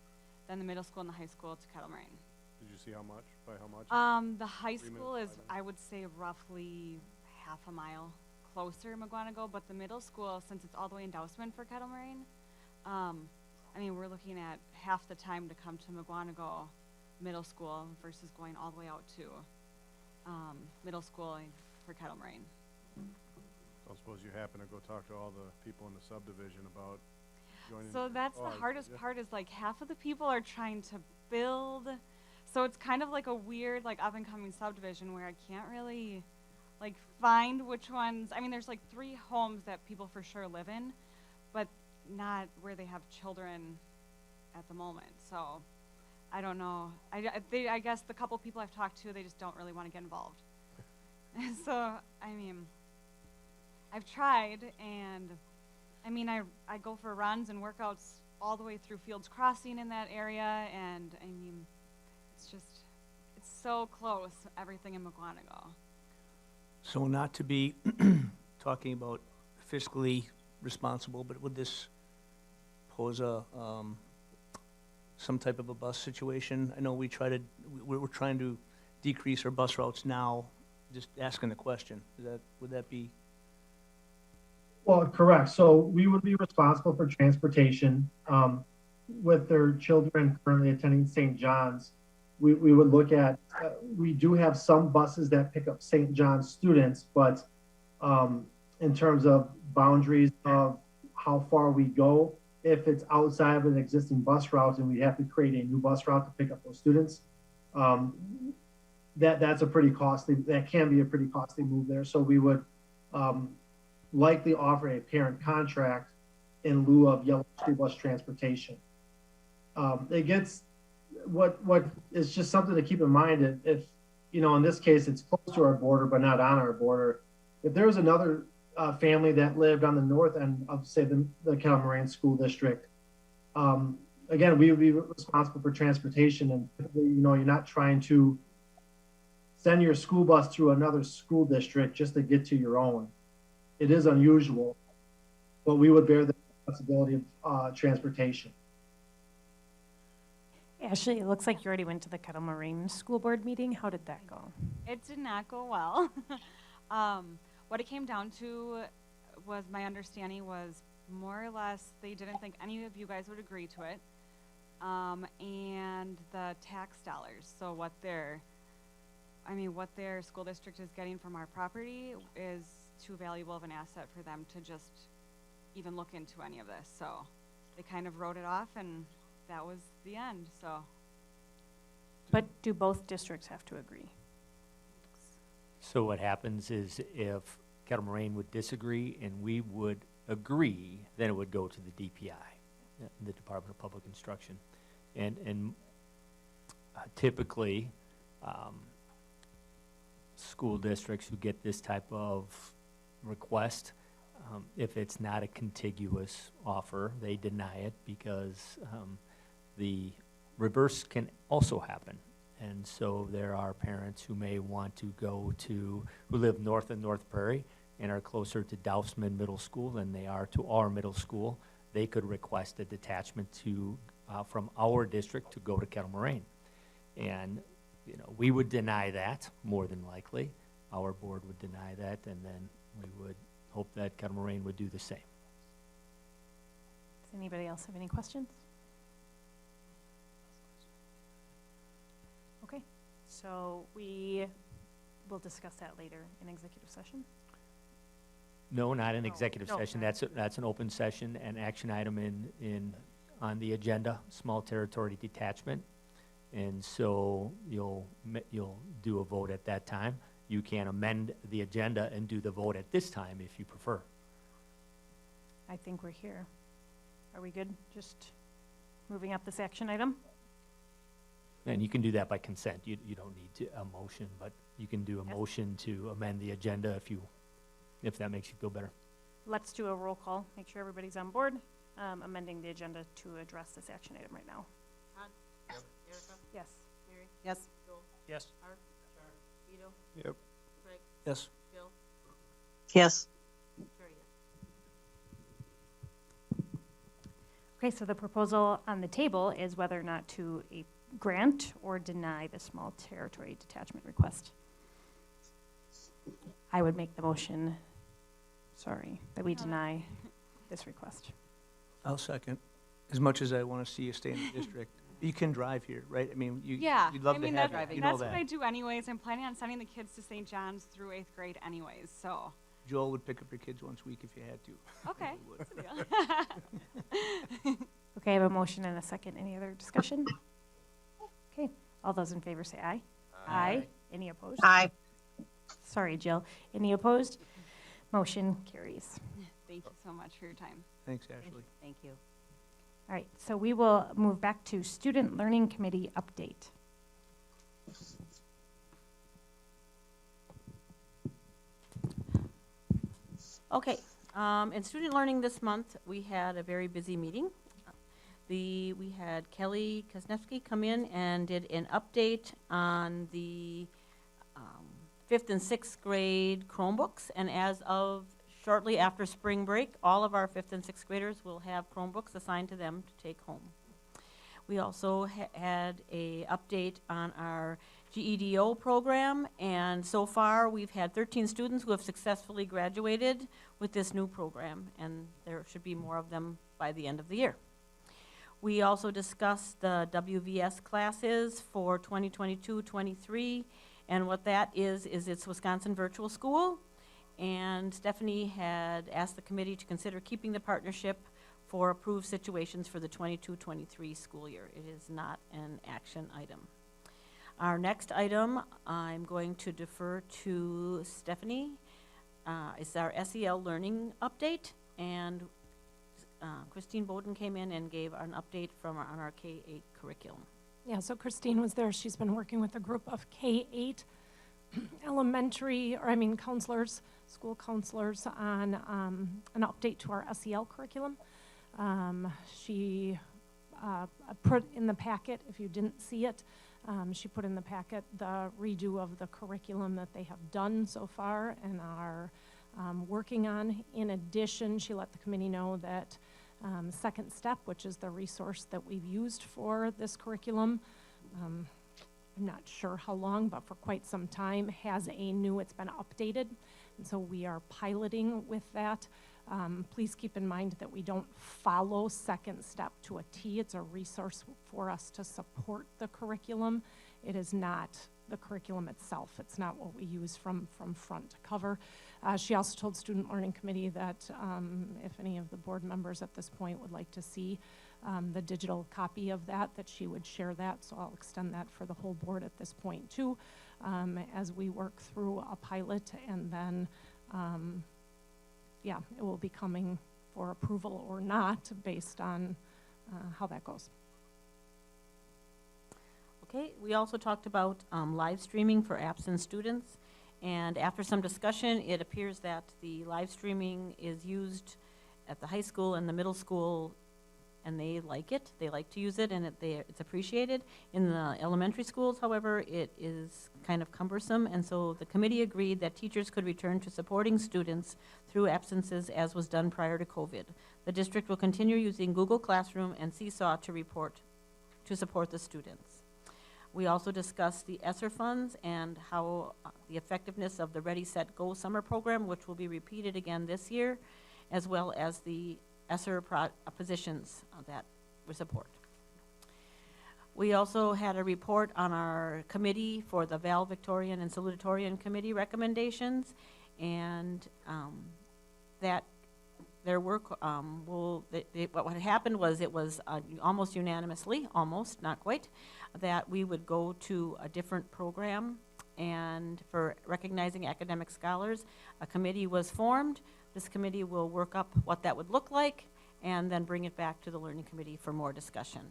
[SPEAKER 18] than the middle school and the high school to Kettle Moraine.
[SPEAKER 8] Did you see how much? By how much?
[SPEAKER 18] The high school is, I would say, roughly half a mile closer to Mukwonago, but the middle school, since it's all the way in Dousman for Kettle Moraine, I mean, we're looking at half the time to come to Mukwonago middle school versus going all the way out to middle school for Kettle Moraine.
[SPEAKER 8] Don't suppose you happen to go talk to all the people in the subdivision about joining?
[SPEAKER 18] So that's the hardest part, is like half of the people are trying to build. So it's kind of like a weird, like, up and coming subdivision where I can't really, like, find which ones. I mean, there's like 3 homes that people for sure live in, but not where they have children at the moment. So I don't know. I guess the couple people I've talked to, they just don't really want to get involved. So, I mean, I've tried, and I mean, I go for runs and workouts all the way through Fields Crossing in that area, and I mean, it's so close, everything in Mukwonago.
[SPEAKER 19] So not to be talking about fiscally responsible, but would this pose a some type of a bus situation? I know we're trying to decrease our bus routes now. Just asking the question. Would that be?
[SPEAKER 17] Well, correct. So we would be responsible for transportation. With their children currently attending St. John's, we would look at, we do have some buses that pick up St. John's students, but in terms of boundaries of how far we go, if it's outside of an existing bus route and we have to create a new bus route to pick up those students, that's a pretty costly, that can be a pretty costly move there. So we would likely offer a parent contract in lieu of yellow school bus transportation. It gets, what is just something to keep in mind, if in this case, it's close to our border, but not on our border. If there was another family that lived on the north end of, say, the Kettle Moraine School District, again, we would be responsible for transportation, and you're not trying to send your school bus through another school district just to get to your own. It is unusual, but we would bear the responsibility of transportation.
[SPEAKER 1] Ashley, it looks like you already went to the Kettle Moraine School Board meeting. How did that go?
[SPEAKER 18] It did not go well. What it came down to was, my understanding was, more or less they didn't think any of you guys would agree to it, and the tax dollars. So what their school district is getting from our property is too valuable of an asset for them to just even look into any of this. So they kind of wrote it off, and that was the end. So.
[SPEAKER 1] But do both districts have to agree?
[SPEAKER 7] So what happens is if Kettle Moraine would disagree and we would agree, then it would go to the DPI, the Department of Public Instruction. And typically, school districts who get this type of request, if it's not a contiguous offer, they deny it, because the reverse can also happen. And so there are parents who may want to go to, who live north of North Prairie and are closer to Dousman Middle School than they are to our middle school. They could request a detachment to, from our district to go to Kettle Moraine. And we would deny that, more than likely. Our board would deny that, and then we would hope that Kettle Moraine would do the same.
[SPEAKER 1] Does anybody else have any questions? Okay, so we will discuss that later in executive session.
[SPEAKER 7] No, not in executive session. That's an open session, an action item on the agenda, small territory detachment. And so you'll do a vote at that time. You can amend the agenda and do the vote at this time if you prefer.
[SPEAKER 1] I think we're here. Are we good? Just moving up this action item?
[SPEAKER 7] And you can do that by consent. You don't need a motion, but you can do a motion to amend the agenda if that makes you feel better.
[SPEAKER 1] Let's do a roll call. Make sure everybody's on board. Amending the agenda to address this action item right now.
[SPEAKER 2] Yep. Erica?
[SPEAKER 1] Yes.
[SPEAKER 2] Mary?
[SPEAKER 11] Yes.
[SPEAKER 2] Joel?
[SPEAKER 19] Yes.
[SPEAKER 2] Art? Vito?
[SPEAKER 8] Yep.
[SPEAKER 2] Craig?
[SPEAKER 19] Yes.
[SPEAKER 2] Jill?
[SPEAKER 11] Yes.
[SPEAKER 2] Terry?
[SPEAKER 1] Okay, so the proposal on the table is whether or not to grant or deny the small territory detachment request. I would make the motion, that we deny this request.
[SPEAKER 19] I'll second. As much as I want to see you stay in the district, you can drive here, right? I mean, you'd love to have you. You know
[SPEAKER 18] that's
[SPEAKER 19] that.
[SPEAKER 18] what I do anyways. I'm planning on sending the kids to St. John's through 8th grade anyways, so.
[SPEAKER 19] Joel would pick up your kids once a week if you had to.
[SPEAKER 18] Okay, that's a deal.
[SPEAKER 1] Okay, I have a motion and a second. Any other discussion? Okay, all those in favor say aye. Aye. Any opposed?
[SPEAKER 11] Aye.
[SPEAKER 1] Sorry, Jill. Any opposed? Motion carries.
[SPEAKER 18] Thank you so much for your time.
[SPEAKER 19] Thanks, Ashley.
[SPEAKER 11] Thank you.
[SPEAKER 1] All right, so we will move back to Student Learning Committee update.
[SPEAKER 2] Okay, in student learning this month, we had a very busy meeting. We had Kelly Kosnevsky come in and did an update on the 5th and 6th grade Chromebooks, and as of shortly after spring break, all of our 5th and 6th graders will have Chromebooks assigned to them to take home. We also had a update on our GEDO program, and so far we've had 13 students who have successfully graduated with this new program, and there should be more of them by the end of the year. We also discussed the WVS classes for 2022-23, and what that is it's Wisconsin Virtual School, and Stephanie had asked the committee to consider keeping the partnership for approved situations for the 22-23 school year. It is not an action item. Our next item, I'm going to defer to Stephanie. It's our SEL Learning update, and Christine Bowden came in and gave an update on our K-8 curriculum.
[SPEAKER 20] Yeah, so Christine was there. She's been working with a group of K-8 counselors, school counselors on an update to our SEL curriculum. She put in the packet, if you didn't see it, she put in the packet the redo of the curriculum that they have done so far and are working on. In addition, she let the committee know that Second Step, which is the resource that we've used for this curriculum, I'm not sure how long, but for quite some time, has it's been updated, and so we are piloting with that. Please keep in mind that we don't follow Second Step to a T. It's a resource for us to support the curriculum. It is not the curriculum itself. It's not what we use from front to cover. She also told Student Learning Committee that if any of the board members at this point would like to see the digital copy of that she would share that. So I'll extend that for the whole board at this point too, as we work through a pilot, and then it will be coming for approval or not based on how that goes.
[SPEAKER 2] Okay, we also talked about live streaming for absent students, and after some discussion, it appears that the live streaming is used at the high school and the middle school, and they like it. They like to use it, and it's appreciated. In the elementary schools, however, it is kind of cumbersome, and so the committee agreed that teachers could return to supporting students through absences as was done prior to COVID. The district will continue using Google Classroom and Seesaw to support the students. We also discussed the Esser funds and how the effectiveness of the Ready, Set, Go summer program, which will be repeated again this year, as well as the Esser positions that we support. We also had a report on our committee for the valedictorian and salutatorian committee recommendations, and that their work what had happened was it was almost unanimously, almost, not quite, that we would go to a different program, and for recognizing academic scholars, a committee was formed. This committee will work up what that would look like and then bring it back to the Learning Committee for more discussion.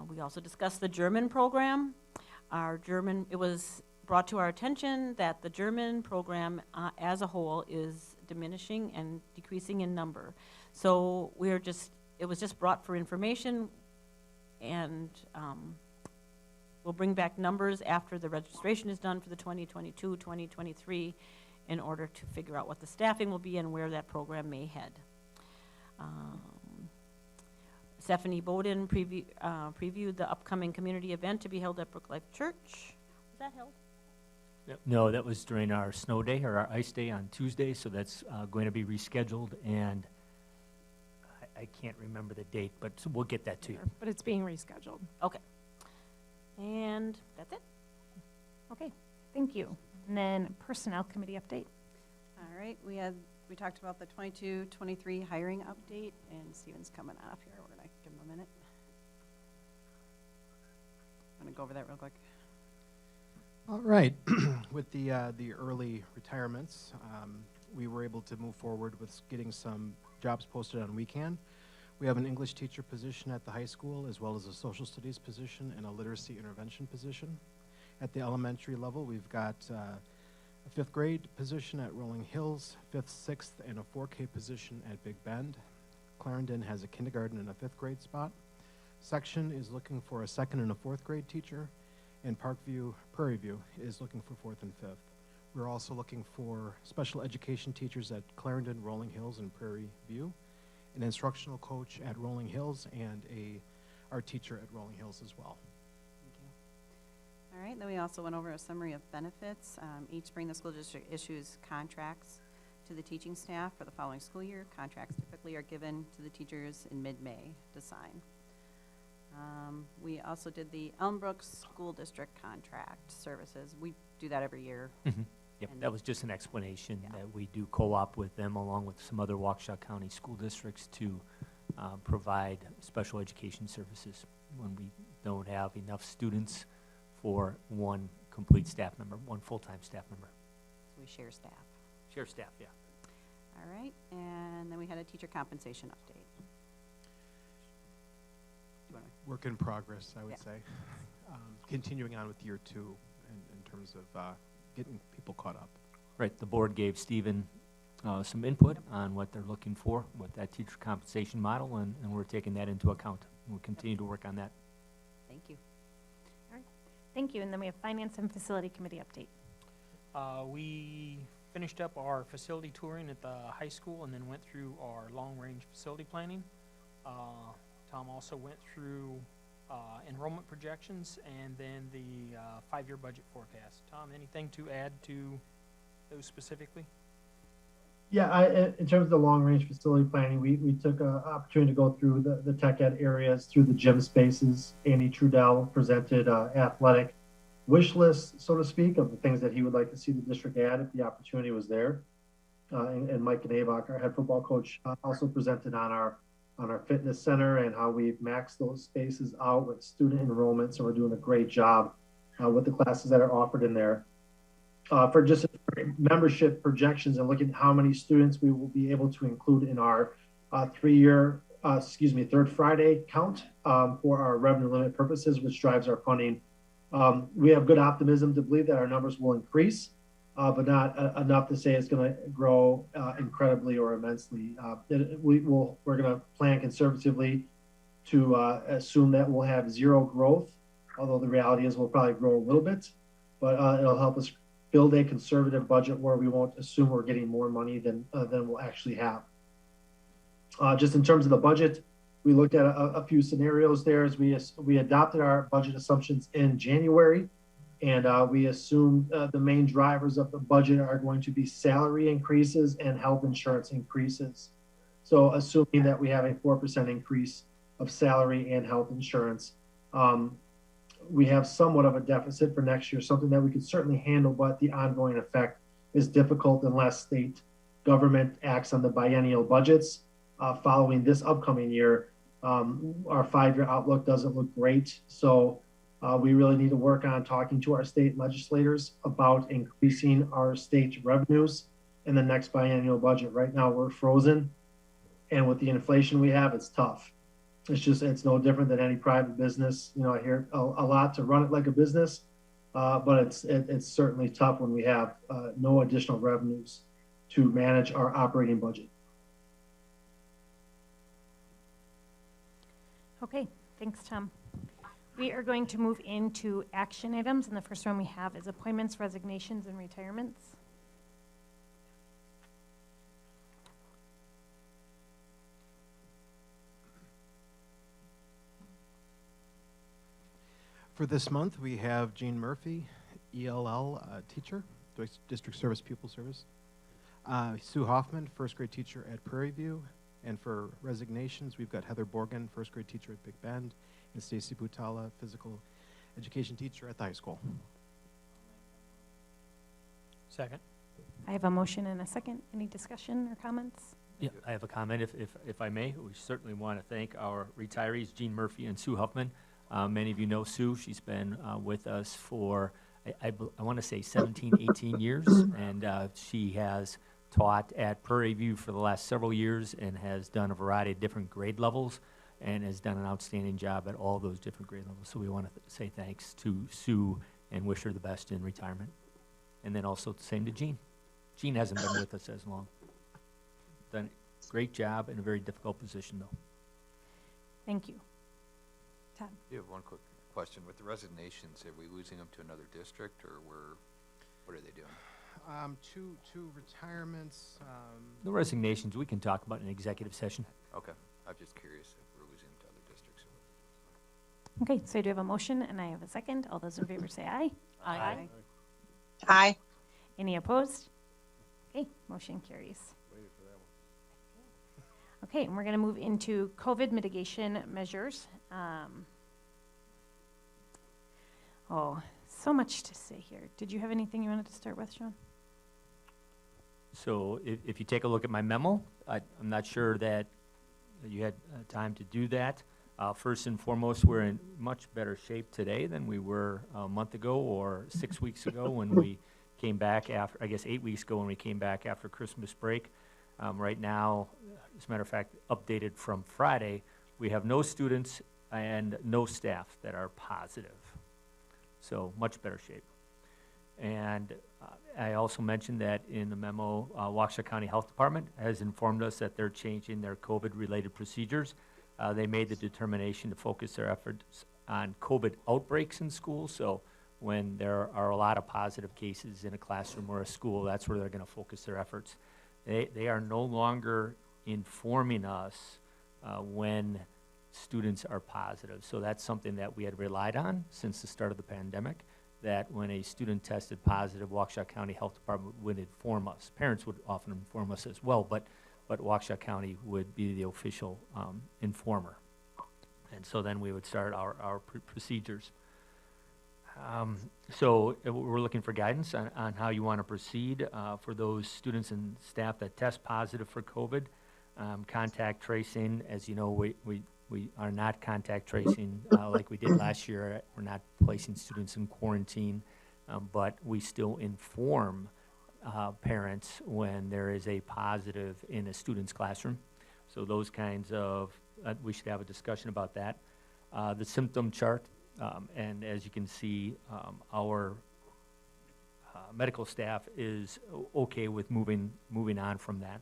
[SPEAKER 2] We also discussed the German program. It was brought to our attention that the German program as a whole is diminishing and decreasing in number. So it was just brought for information, and we'll bring back numbers after the registration is done for the 2022-2023 in order to figure out what the staffing will be and where that program may head. Stephanie Bowden previewed the upcoming community event to be held at Brooklife Church. Was that held?
[SPEAKER 7] No, that was during our snow day or our ice day on Tuesday, so that's going to be rescheduled, and I can't remember the date, but we'll get that to you.
[SPEAKER 20] But it's being rescheduled.
[SPEAKER 2] Okay. And that's it.
[SPEAKER 1] Okay, thank you. And then Personnel Committee update.
[SPEAKER 11] All right, we talked about the 22-23 hiring update, and Steven's coming off here. We're gonna give him a minute. I'm gonna go over that real quick.
[SPEAKER 21] All right, with the early retirements, we were able to move forward with getting some jobs posted on Weekend. We have an English teacher position at the high school, as well as a social studies position and a literacy intervention position. At the elementary level, we've got a 5th grade position at Rolling Hills, 5th, 6th, and a 4K position at Big Bend. Clarendon has a kindergarten and a 5th grade spot. Section is looking for a 2nd and a 4th grade teacher, and Parkview, Prairie View is looking for 4th and 5th. We're also looking for special education teachers at Clarendon, Rolling Hills, and Prairie View, an instructional coach at Rolling Hills, and a art teacher at Rolling Hills as well.
[SPEAKER 11] All right, then we also went over a summary of benefits. Each spring, the school district issues contracts to the teaching staff for the following school year. Contracts typically are given to the teachers in mid-May to sign. We also did the Elmbrook School District contract services. We do that every year.
[SPEAKER 7] Mm-hmm. Yep, that was just an explanation that we do co-op with them along with some other Waukesha County school districts to provide special education services when we don't have enough students for one complete staff member, one full-time staff member.
[SPEAKER 11] So we share staff.
[SPEAKER 7] Share staff, yeah.
[SPEAKER 11] All right, and then we had a teacher compensation update.
[SPEAKER 21] Work in progress, I would say. Continuing on with year 2 in terms of getting people caught up.
[SPEAKER 7] Right, the board gave Stephen some input on what they're looking for with that teacher compensation model, and we're taking that into account. We'll continue to work on that.
[SPEAKER 11] Thank you.
[SPEAKER 1] All right, thank you. And then we have Finance and Facility Committee update.
[SPEAKER 4] We finished up our facility touring at the high school and then went through our long-range facility planning. Tom also went through enrollment projections and then the 5-year budget forecast. Tom, anything to add to those specifically?
[SPEAKER 17] Yeah, in terms of the long-range facility planning, we took an opportunity to go through the tech ed areas, through the gym spaces. Andy Trudell presented athletic wish list, so to speak, of the things that he would like to see the district add if the opportunity was there. And Mike Ganabach, our head football coach, also presented on our fitness center and how we've maxed those spaces out with student enrollment. So we're doing a great job with the classes that are offered in there. For just membership projections and looking at how many students we will be able to include in our third Friday count for our revenue limit purposes, which drives our funding. We have good optimism to believe that our numbers will increase, but not enough to say it's going to grow incredibly or immensely. We're going to plan conservatively to assume that we'll have zero growth, although the reality is we'll probably grow a little bit, but it'll help us build a conservative budget where we won't assume we're getting more money than we'll actually have. Just in terms of the budget, we looked at a few scenarios there as we adopted our budget assumptions in January. And we assumed the main drivers of the budget are going to be salary increases and health insurance increases. So assuming that we have a 4% increase of salary and health insurance, we have somewhat of a deficit for next year, something that we could certainly handle, but the ongoing effect is difficult unless state government acts on the biennial budgets. Following this upcoming year, our 5-year outlook doesn't look great. So we really need to work on talking to our state legislators about increasing our state revenues in the next biennial budget. Right now we're frozen, and with the inflation we have, it's tough. It's no different than any private business. You know, I hear a lot to run it like a business, but it's certainly tough when we have no additional revenues to manage our operating budget.
[SPEAKER 1] Okay, thanks, Tom. We are going to move into action items, and the first one we have is appointments, resignations, and retirements.
[SPEAKER 21] For this month, we have Jean Murphy, ELL teacher, District Service Pupil Service. Sue Hoffman, first grade teacher at Prairie View. And for resignations, we've got Heather Borgen, first grade teacher at Big Bend, and Stacy Butala, physical education teacher at the high school.
[SPEAKER 4] Second.
[SPEAKER 1] I have a motion and a second. Any discussion or comments?
[SPEAKER 7] Yeah, I have a comment, if I may. We certainly want to thank our retirees, Jean Murphy and Sue Huffman. Many of you know Sue. She's been with us for, I want to say 17, 18 years, and she has taught at Prairie View for the last several years and has done a variety of different grade levels and has done an outstanding job at all those different grade levels. So we want to say thanks to Sue and wish her the best in retirement. And then also the same to Jean. Jean hasn't been with us as long. Done a great job in a very difficult position, though.
[SPEAKER 1] Thank you. Todd?
[SPEAKER 3] You have one quick question. With the resignations, are we losing them to another district, or what are they doing?
[SPEAKER 21] Two retirements.
[SPEAKER 7] The resignations we can talk about in executive session.
[SPEAKER 3] Okay. I'm just curious if we're losing them to other districts.
[SPEAKER 1] Okay, so I do have a motion and I have a second. All those in favor say aye.
[SPEAKER 2] Aye.
[SPEAKER 22] Aye.
[SPEAKER 1] Any opposed? Okay, motion carries.
[SPEAKER 8] Waited for that one.
[SPEAKER 1] Okay, and we're going to move into COVID mitigation measures. Oh, so much to say here. Did you have anything you wanted to start with, Sean?
[SPEAKER 7] So if you take a look at my memo, I'm not sure that you had time to do that. First and foremost, we're in much better shape today than we were a month ago or 6 weeks ago when we came back after, I guess 8 weeks ago when we came back after Christmas break. Right now, as a matter of fact, updated from Friday, we have no students and no staff that are positive. So much better shape. And I also mentioned that in the memo, Waukesha County Health Department has informed us that they're changing their COVID-related procedures. They made the determination to focus their efforts on COVID outbreaks in schools. So when there are a lot of positive cases in a classroom or a school, that's where they're going to focus their efforts. They are no longer informing us when students are positive. So that's something that we had relied on since the start of the pandemic, that when a student tested positive, Waukesha County Health Department would inform us. Parents would often inform us as well, but Waukesha County would be the official informer. And so then we would start our procedures. So we're looking for guidance on how you want to proceed for those students and staff that test positive for COVID. Contact tracing, as you know, we are not contact tracing like we did last year. We're not placing students in quarantine, but we still inform parents when there is a positive in a student's classroom. So those kinds of, we should have a discussion about that. The symptom chart, and as you can see, our medical staff is okay with moving on from that.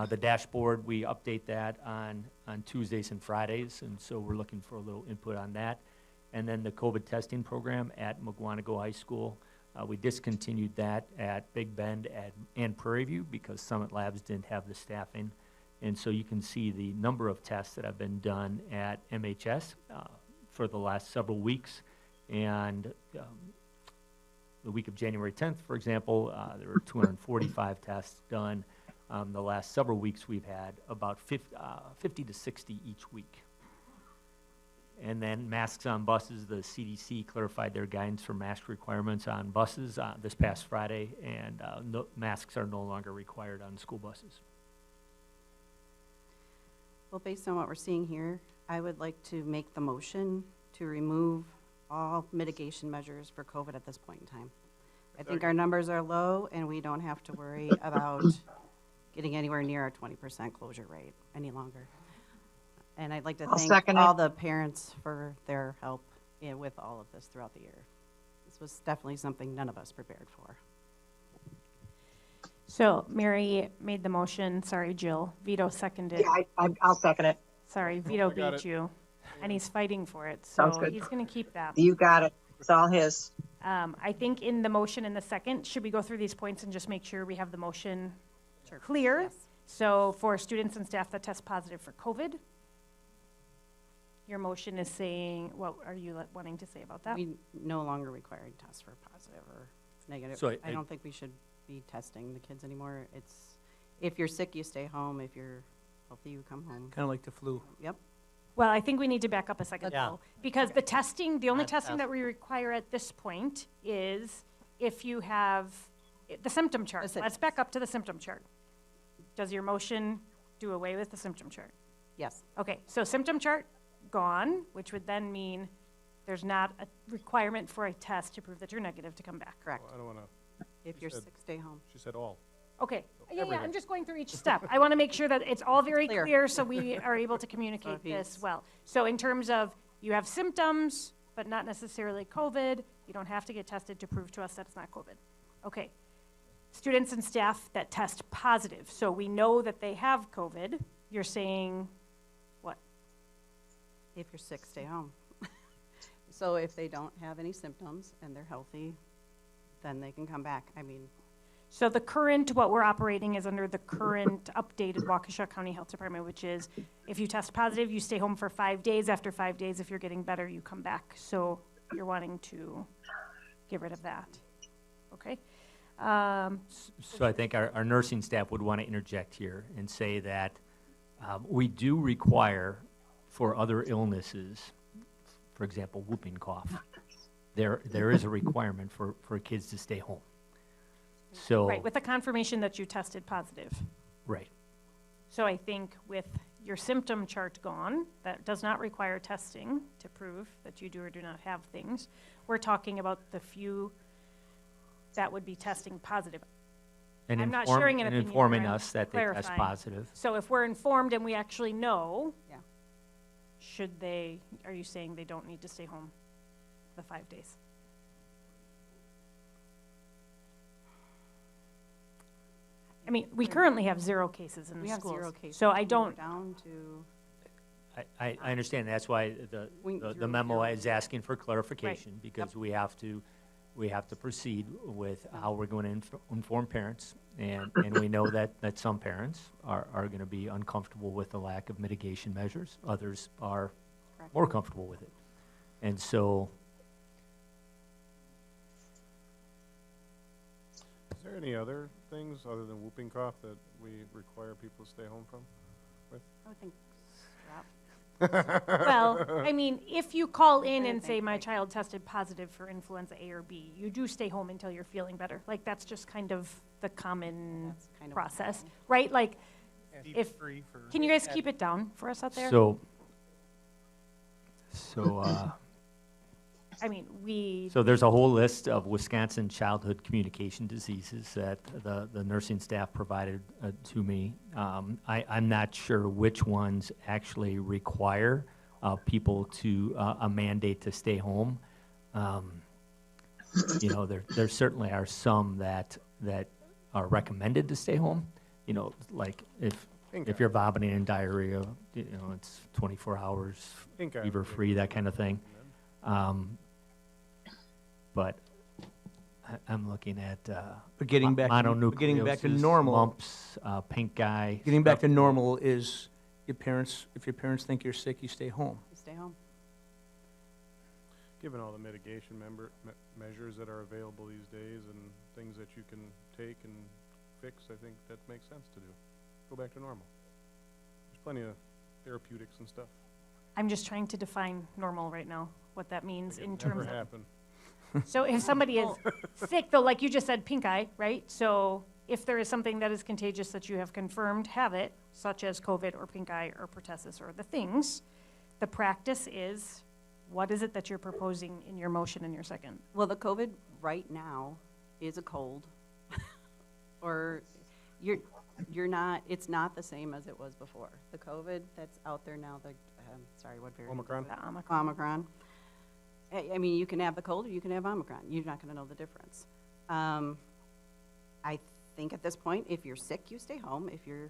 [SPEAKER 7] The dashboard, we update that on Tuesdays and Fridays, and so we're looking for a little input on that. And then the COVID testing program at Mukwonago High School, we discontinued that at Big Bend and Prairie View because Summit Labs didn't have the staffing. And so you can see the number of tests that have been done at MHS for the last several weeks. And the week of January 10th, for example, there were 245 tests done. The last several weeks we've had about 50 to 60 each week. And then masks on buses, the CDC clarified their guidance for mask requirements on buses this past Friday, and masks are no longer required on school buses.
[SPEAKER 11] Well, based on what we're seeing here, I would like to make the motion to remove all mitigation measures for COVID at this point in time. I think our numbers are low and we don't have to worry about getting anywhere near our 20% closure rate any longer. And I'd like to thank all the parents for their help with all of this throughout the year. This was definitely something none of us prepared for.
[SPEAKER 1] So Mary made the motion. Sorry, Jill. Vito seconded.
[SPEAKER 22] Yeah, I'll second it.
[SPEAKER 1] Sorry, Vito beat you. And he's fighting for it, so he's going to keep that.
[SPEAKER 22] You got it. It's all his.
[SPEAKER 1] I think in the motion in the second, should we go through these points and just make sure we have the motion clear? Yes. So for students and staff that test positive for COVID, your motion is saying, what are you wanting to say about that?
[SPEAKER 11] We no longer requiring tests for positive or negative.
[SPEAKER 7] So
[SPEAKER 11] I don't think we should be testing the kids anymore. It's, if you're sick, you stay home. If you're healthy, you come home.
[SPEAKER 19] Kind of like the flu.
[SPEAKER 11] Yep.
[SPEAKER 1] Well, I think we need to back up a second, though, because the testing, the only testing that we require at this point is if you have the symptom chart. Let's back up to the symptom chart. Does your motion do away with the symptom chart?
[SPEAKER 11] Yes.
[SPEAKER 1] Okay, so symptom chart gone, which would then mean there's not a requirement for a test to prove that you're negative to come back.
[SPEAKER 11] Correct.
[SPEAKER 8] Well, I don't want to.
[SPEAKER 11] If you're sick, stay home.
[SPEAKER 8] She said all.
[SPEAKER 1] Okay, yeah,
[SPEAKER 8] everything.
[SPEAKER 1] I'm just going through each step. I want to make sure that it's all very
[SPEAKER 11] Clear.
[SPEAKER 1] clear so we are able to communicate this well. So in terms of you have symptoms, but not necessarily COVID, you don't have to get tested to prove to us that it's not COVID. Okay. Students and staff that test positive. So we know that they have COVID. You're saying what?
[SPEAKER 11] If you're sick, stay home. So if they don't have any symptoms and they're healthy, then they can come back. I mean,
[SPEAKER 1] So the current, what we're operating is under the current updated Waukesha County Health Department, which is if you test positive, you stay home for 5 days. After 5 days, if you're getting better, you come back. So you're wanting to get rid of that. Okay.
[SPEAKER 7] So I think our nursing staff would want to interject here and say that we do require for other illnesses, for example, whooping cough, there is a requirement for kids to stay home. So
[SPEAKER 1] Right, with the confirmation that you tested positive.
[SPEAKER 7] Right.
[SPEAKER 1] So I think with your symptom chart gone, that does not require testing to prove that you do or do not have things. We're talking about the few that would be testing positive.
[SPEAKER 7] And
[SPEAKER 1] I'm not
[SPEAKER 7] inform-
[SPEAKER 1] sharing an
[SPEAKER 7] and
[SPEAKER 1] opinion.
[SPEAKER 7] informing
[SPEAKER 1] I'm
[SPEAKER 7] us that they test
[SPEAKER 1] clarifying.
[SPEAKER 7] positive.
[SPEAKER 1] So if we're informed and we actually know,
[SPEAKER 11] yeah.
[SPEAKER 1] should they, are you saying they don't need to stay home the 5 days? I mean, we currently have 0 cases in
[SPEAKER 11] We
[SPEAKER 1] the
[SPEAKER 11] have
[SPEAKER 1] schools.
[SPEAKER 11] 0 cases.
[SPEAKER 1] So I
[SPEAKER 11] We were
[SPEAKER 1] don't,
[SPEAKER 11] down to,
[SPEAKER 7] I understand, that's why the memo is asking for clarification, because we have to proceed with how we're going to inform parents, and we know that some parents are going to be uncomfortable with the lack of mitigation measures, others are more comfortable with it. And so,
[SPEAKER 8] Is there any other things other than whooping cough that we require people to stay home from? With?
[SPEAKER 11] I would think,
[SPEAKER 1] well, I mean, if you call in and say my child tested positive for influenza A or B, you do stay home until you're feeling better. Like, that's just kind of the common
[SPEAKER 11] kind of
[SPEAKER 1] process, right? Like,
[SPEAKER 4] Deep
[SPEAKER 1] if,
[SPEAKER 4] free for
[SPEAKER 1] can you guys keep it down for us out there?
[SPEAKER 7] so
[SPEAKER 1] I mean,
[SPEAKER 7] So there's a whole list of Wisconsin childhood communication diseases that the nursing staff provided to me. I'm not sure which ones actually require people to a mandate to stay home. You know, there certainly are some that are recommended to stay home. You know, like if you're vomiting and diarrhea, you know, it's 24 hours, fever-free, that kind of thing. But I'm looking at
[SPEAKER 19] But getting back to
[SPEAKER 7] mononucleosis,
[SPEAKER 19] normal,
[SPEAKER 7] mumps, pink eye.
[SPEAKER 19] getting back
[SPEAKER 7] stuff.
[SPEAKER 19] to normal is if your parents think you're sick, you stay home.
[SPEAKER 11] you stay home.
[SPEAKER 8] Given all the mitigation measures that are available these days and things that you can take and fix, I think that makes sense to do. Go back to normal. There's plenty of therapeutics and stuff.
[SPEAKER 1] I'm just trying to define normal right now, what that means in
[SPEAKER 8] Never
[SPEAKER 1] terms of.
[SPEAKER 8] happen.
[SPEAKER 1] So if somebody is sick, though, like you just said, pink eye, right? So if there is something that is contagious that you have confirmed have it, such as COVID or pink eye or pertussis or the things, the practice is, what is it that you're proposing in your motion in your second?
[SPEAKER 11] Well, the COVID right now is a cold. Or you're not, it's not the same as it was before. The COVID that's out there now, sorry, what variant?
[SPEAKER 8] Omicron?
[SPEAKER 11] The Omicron. I mean, you can have the cold or you can have Omicron. You're not going to know the difference. I think at this point, if you're sick, you stay home. If you're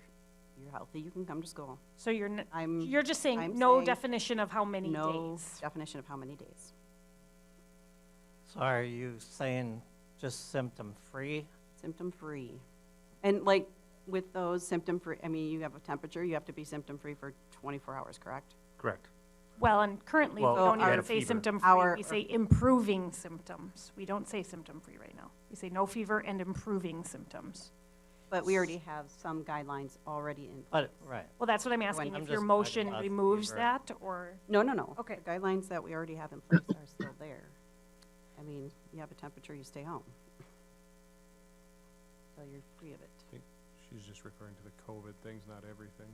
[SPEAKER 11] healthy, you can come to school.
[SPEAKER 1] So you're just saying no definition of how many
[SPEAKER 11] no
[SPEAKER 1] days?
[SPEAKER 11] definition of how many days.
[SPEAKER 5] So are you saying just symptom-free?
[SPEAKER 11] Symptom-free. And like with those symptom-free, I mean, you have a temperature, you have to be symptom-free for 24 hours, correct?
[SPEAKER 7] Correct.
[SPEAKER 1] Well, and currently,
[SPEAKER 7] Well,
[SPEAKER 1] we don't
[SPEAKER 7] you had
[SPEAKER 1] even
[SPEAKER 7] a
[SPEAKER 1] say
[SPEAKER 7] fever.
[SPEAKER 1] symptom-free, we say improving symptoms. We don't say symptom-free right now. We say no fever and improving symptoms.
[SPEAKER 11] But we already have some guidelines already in place.
[SPEAKER 5] Right.
[SPEAKER 1] Well, that's what I'm asking,
[SPEAKER 11] I'm
[SPEAKER 1] if your
[SPEAKER 11] just
[SPEAKER 1] motion
[SPEAKER 5] talking about
[SPEAKER 1] removes
[SPEAKER 5] fever.
[SPEAKER 1] that, or?
[SPEAKER 11] No, no, no.
[SPEAKER 1] Okay.
[SPEAKER 11] The guidelines that we already have in place are still there. I mean, you have a temperature, you stay home. So you're free of it.
[SPEAKER 8] I think she's just referring to the COVID things, not everything.